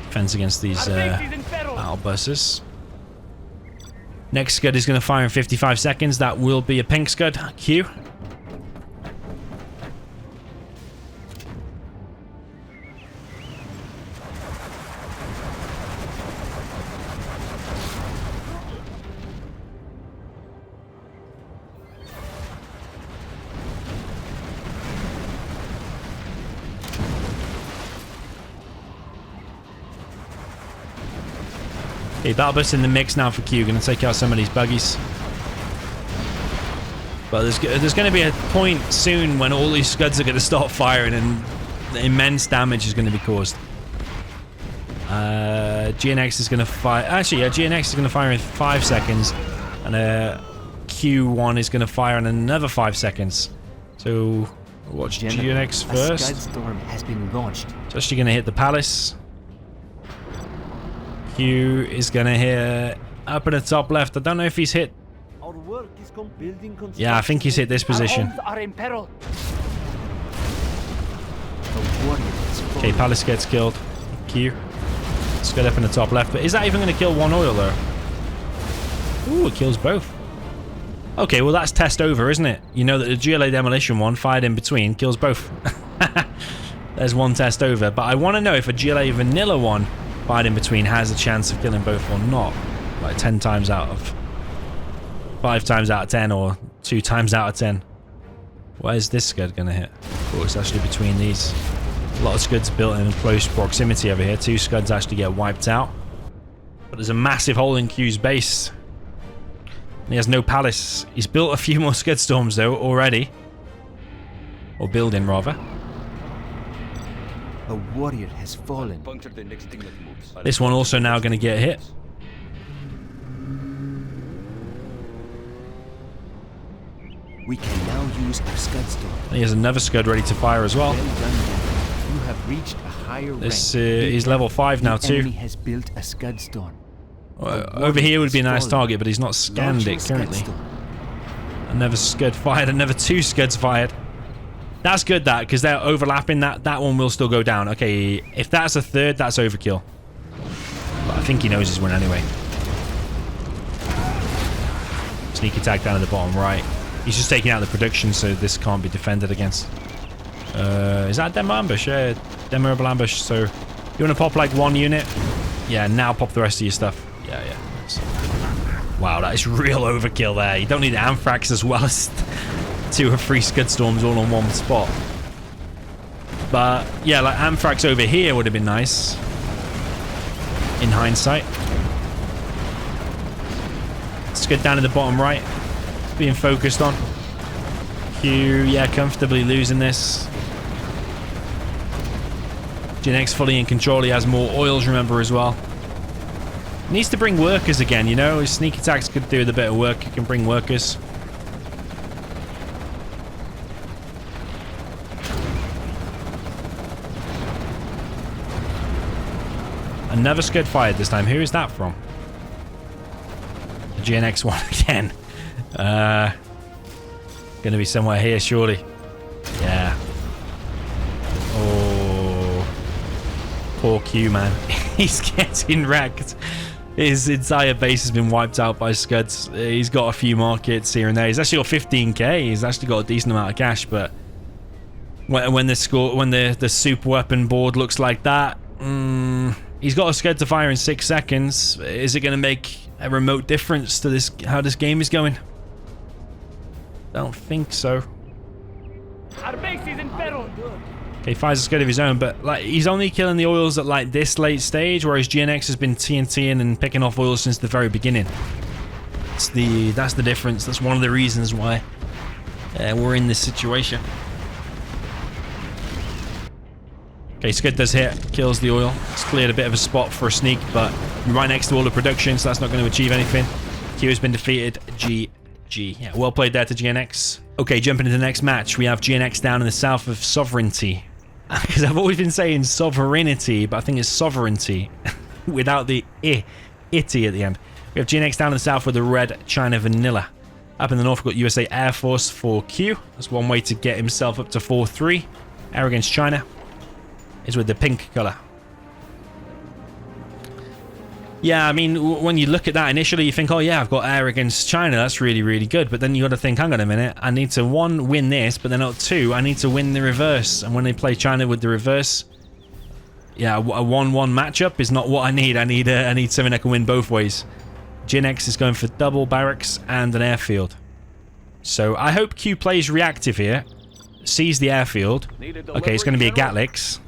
Defense against these battle buses. Next Scud is going to fire in 55 seconds. That will be a pink Scud. Q. Okay, battle bus in the mix now for Q. Going to take out some of these buggies. But there's going to be a point soon when all these Scuds are going to start firing and immense damage is going to be caused. GNX is going to fire... Actually, yeah, GNX is going to fire in 5 seconds. And Q1 is going to fire in another 5 seconds. So, watch GNX first. A Scud storm has been launched. It's actually going to hit the palace. Q is going to hit up in the top left. I don't know if he's hit. Our work is building construction. Yeah, I think he's hit this position. Our homes are in peril. Okay, palace gets killed. Q. Scud up in the top left. But is that even going to kill one oil though? Ooh, it kills both. Okay, well that's test over, isn't it? You know that the GLA demolition one fired in between kills both. There's one test over. But I want to know if a GLA vanilla one fired in between has a chance of killing both or not. Like 10 times out of 5 times out of 10 or 2 times out of 10. Where's this Scud going to hit? Oh, it's actually between these. A lot of Scuds built in close proximity over here. 2 Scuds actually get wiped out. But there's a massive hole in Q's base. And he has no palace. He's built a few more Scud Storms though already. Or building rather. A warrior has fallen. This one also now going to get hit. We can now use our Scud Storm. And he has another Scud ready to fire as well. Well done, then. You have reached a higher This rank. he's level 5 now The too. enemy has built a Scud Storm. Over here would be a nice target, but he's not scanned it currently. Another Scud fired, another 2 Scuds fired. That's good, that, because they're overlapping. That one will still go down. Okay, if that's a third, that's overkill. But I think he knows his win anyway. Sneak attack down at the bottom right. He's just taking out the production, so this can't be defended against. Is that a demo ambush? Yeah, demoable ambush. So you want to pop like 1 unit? Yeah, now pop the rest of your stuff. Yeah. Nice. Wow, that is real overkill there. You don't need Anthrax as well as 2 or 3 Scud Storms all on one spot. But yeah, like Anthrax over here would have been nice. In hindsight. Scud down in the bottom right. Being focused on. Q, yeah, comfortably losing this. GNX fully in control. He has more oils, remember, as well. Needs to bring workers again, you know. His sneak attacks could do with a bit of work. He can bring workers. Another Scud fired this time. Who is that from? The GNX one again. Gonna be somewhere here, surely. Yeah. Oh. Poor Q, man. He's getting wrecked. His entire base has been wiped out by Scuds. He's got a few markets here and there. He's actually got 15k. He's actually got a decent amount of cash, but when the super weapon board looks like that, he's got a Scud to fire in 6 seconds. Is it going to make a remote difference to this, how this game is going? Don't think so. Our base is in peril. Okay, he fires a Scud of his own, but like he's only killing the oils at like this late stage, whereas GNX has been TNTing and picking off oils since the very beginning. That's the difference. That's one of the reasons why we're in this situation. Okay, Scud does hit, kills the oil. It's cleared a bit of a spot for a sneak, but you're right next to all the production, so that's not going to achieve anything. Q has been defeated. GG. Yeah, well played there to GNX. Okay, jumping into the next match, we have GNX down in the south of Sovereignty. Because I've always been saying sovereignty, but I think it's sovereignty without the itty at the end. We have GNX down in the south with the red China Vanilla. Up in the north, we've got USA Air Force for Q. That's one way to get himself up to 4-3. Air against China is with the pink color. Yeah, I mean, when you look at that initially, you think, oh yeah, I've got air against China. That's really, really good. But then you got to think, hang on a minute. I need to, 1, win this, but then 2, I need to win the reverse. And when they play China with the reverse, yeah, a 1-1 matchup is not what I need. I need something that can win both ways. GNX is going for double barracks and an airfield. So I hope Q plays reactive here. Sees the airfield. Okay, it's going to be a Gatlix.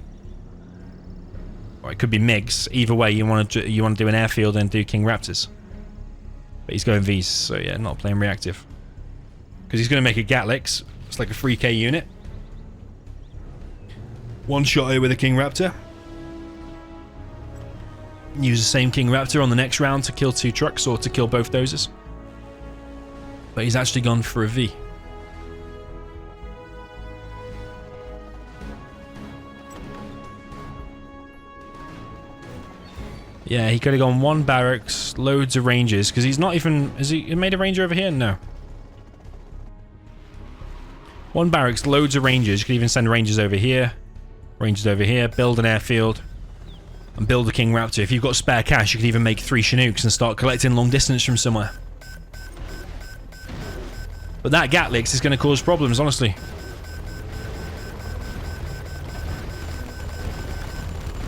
Or it could be MiGs. Either way, you want to do an airfield and do King Raptors. But he's going Vs, so yeah, not playing reactive. Because he's going to make a Gatlix. It's like a 3k unit. One shot here with a King Raptor. Use the same King Raptor on the next round to kill 2 trucks or to kill both dozers. But he's actually gone for a V. Yeah, he could have gone 1 barracks, loads of rangers, because he's not even... Has he made a ranger over here? No. 1 barracks, loads of rangers. You could even send rangers over here, build an airfield, and build a King Raptor. If you've got spare cash, you could even make 3 Chinooks and start collecting long distance from somewhere. But that Gatlix is going to cause problems, honestly.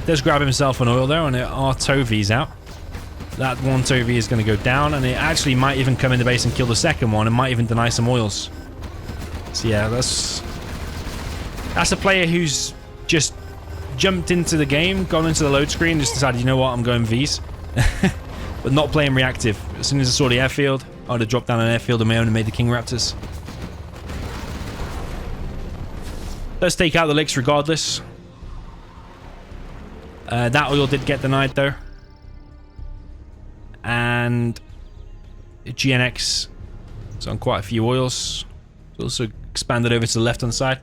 Does grab himself an oil though, and our Tovi's out. That one Tovi is going to go down, and it actually might even come in the base and kill the second one, and might even deny some oils. So yeah, that's a player who's just jumped into the game, gone into the load screen, just decided, you know what, I'm going Vs. But not playing reactive. As soon as I saw the airfield, I would have dropped down an airfield of my own and made the King Raptors. Let's take out the licks regardless. That oil did get denied though. And GNX is on quite a few oils. It's also expanded over to the left-hand side.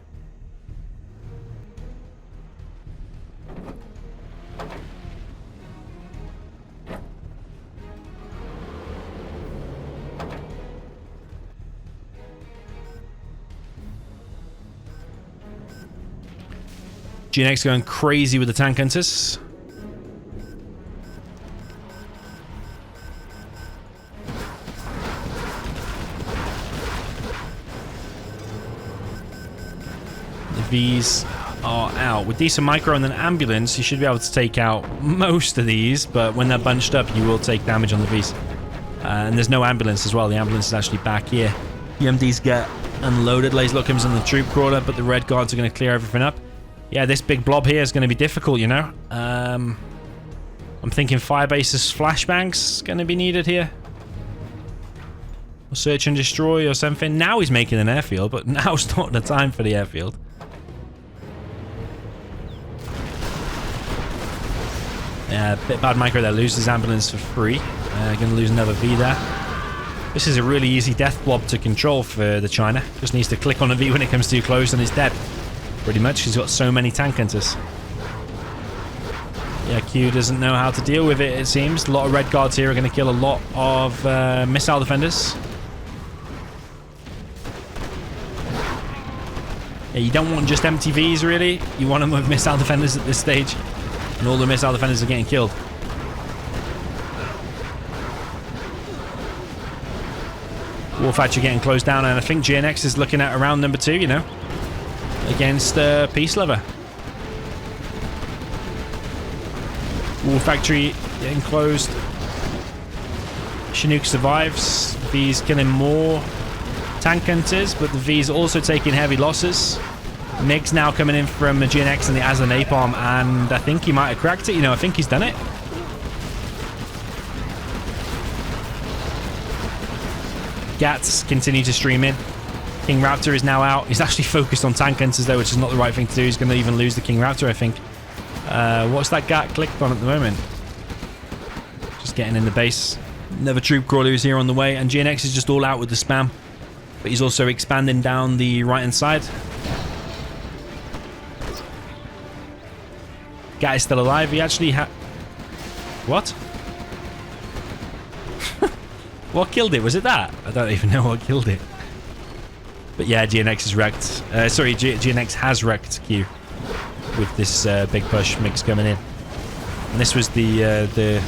GNX going crazy with the tank hunters. The Vs are out. With decent micro and an ambulance, you should be able to take out most of these, but when they're bunched up, you will take damage on the Vs. And there's no ambulance as well. The ambulance is actually back here. UMDs get unloaded. Laser lock comes in the troop crawler, but the red guards are going to clear everything up. Yeah, this big blob here is going to be difficult, you know. I'm thinking Firebase's flashbangs going to be needed here. Or search and destroy or something. Now he's making an airfield, but now's not the time for the airfield. Yeah, bit bad micro there. Loses ambulance for free. Going to lose another V there. This is a really easy death blob to control for the China. Just needs to click on a V when it comes too close and it's dead. Pretty much. He's got so many tank hunters. Yeah, Q doesn't know how to deal with it, it seems. A lot of red guards here are going to kill a lot of missile defenders. Yeah, you don't want just empty Vs, really. You want them with missile defenders at this stage. And all the missile defenders are getting killed. War Factory getting closed down, and I think GNX is looking at around number 2, you know, against Peace Lover. War Factory getting closed. Chinook survives. V's killing more tank hunters, but the V's also taking heavy losses. MiG's now coming in from the GNX and the Asla Napalm, and I think he might have cracked it. You know, I think he's done it. Gats continue to stream in. King Raptor is now out. He's actually focused on tank hunters though, which is not the right thing to do. He's going to even lose the King Raptor, I think. What's that Gat clicked on at the moment? Just getting in the base. Another troop crawler is here on the way, and GNX is just all out with the spam. But he's also expanding down the right-hand side. Gat is still alive. He actually What? What killed it? Was it that? I don't even know what killed it. But yeah, GNX is wrecked. Sorry, GNX has wrecked Q with this big push mix coming in. And this was the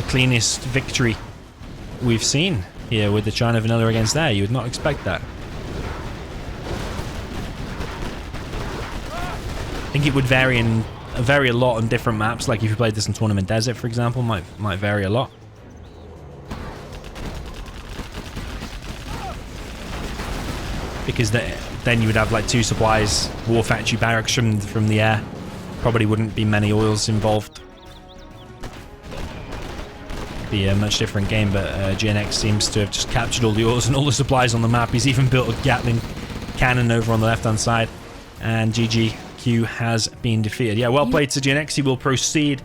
cleanest victory we've seen here with the China Vanilla against there. You would not expect that. I think it would vary a lot on different maps. Like if you played this in Tournament Desert, for example, might vary a lot. Because then you would have like 2 supplies, War Factory barracks from the air. Probably wouldn't be many oils involved. Be a much different game, but GNX seems to have just captured all the oils and all the supplies on the map. He's even built a Gatling cannon over on the left-hand side. And GGQ has been defeated. Yeah, well played to GNX. He will proceed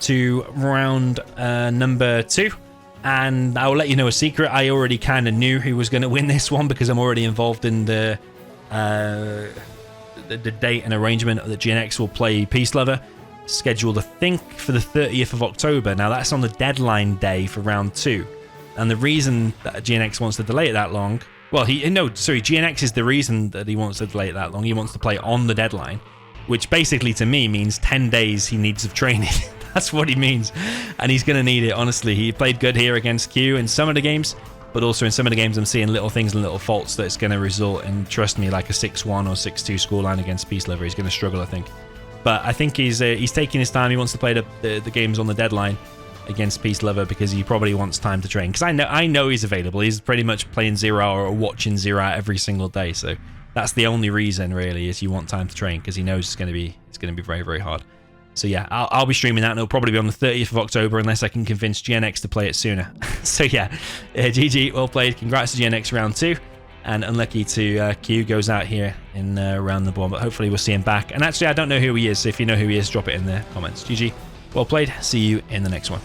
to round number 2. And I will let you know a secret. I already kind of knew who was going to win this one because I'm already involved in the date and arrangement that GNX will play Peace Lover. Scheduled, I think, for the 30th of October. Now, that's on the deadline day for round 2. And the reason that GNX wants to delay it that long... Well, GNX is the reason that he wants to delay it that long. He wants to play on the deadline, which basically, to me, means 10 days he needs of training. That's what he means. And he's going to need it, honestly. He played good here against Q in some of the games, but also in some of the games I'm seeing little things and little faults that's going to result in, trust me, like a 6-1 or 6-2 scoreline against Peace Lover. He's going to struggle, I think. But I think he's taking his time. He wants to play the games on the deadline against Peace Lover because he probably wants time to train. Because I know he's available. He's pretty much playing Zero Hour or watching Zero Hour every single day. So That's the only reason, really, is you want time to train, because he knows it's going to be very, very hard. So yeah, I'll be streaming that, and it'll probably be on the 30th of October, unless I can convince GNX to play it sooner. So yeah, GG, well played. Congrats to GNX round 2, and unlucky to Q goes out here in round number 1, but hopefully we'll see him back. And actually, I don't know who he is, so if you know who he is, drop it in the comments. GG, well played. See you in the next one.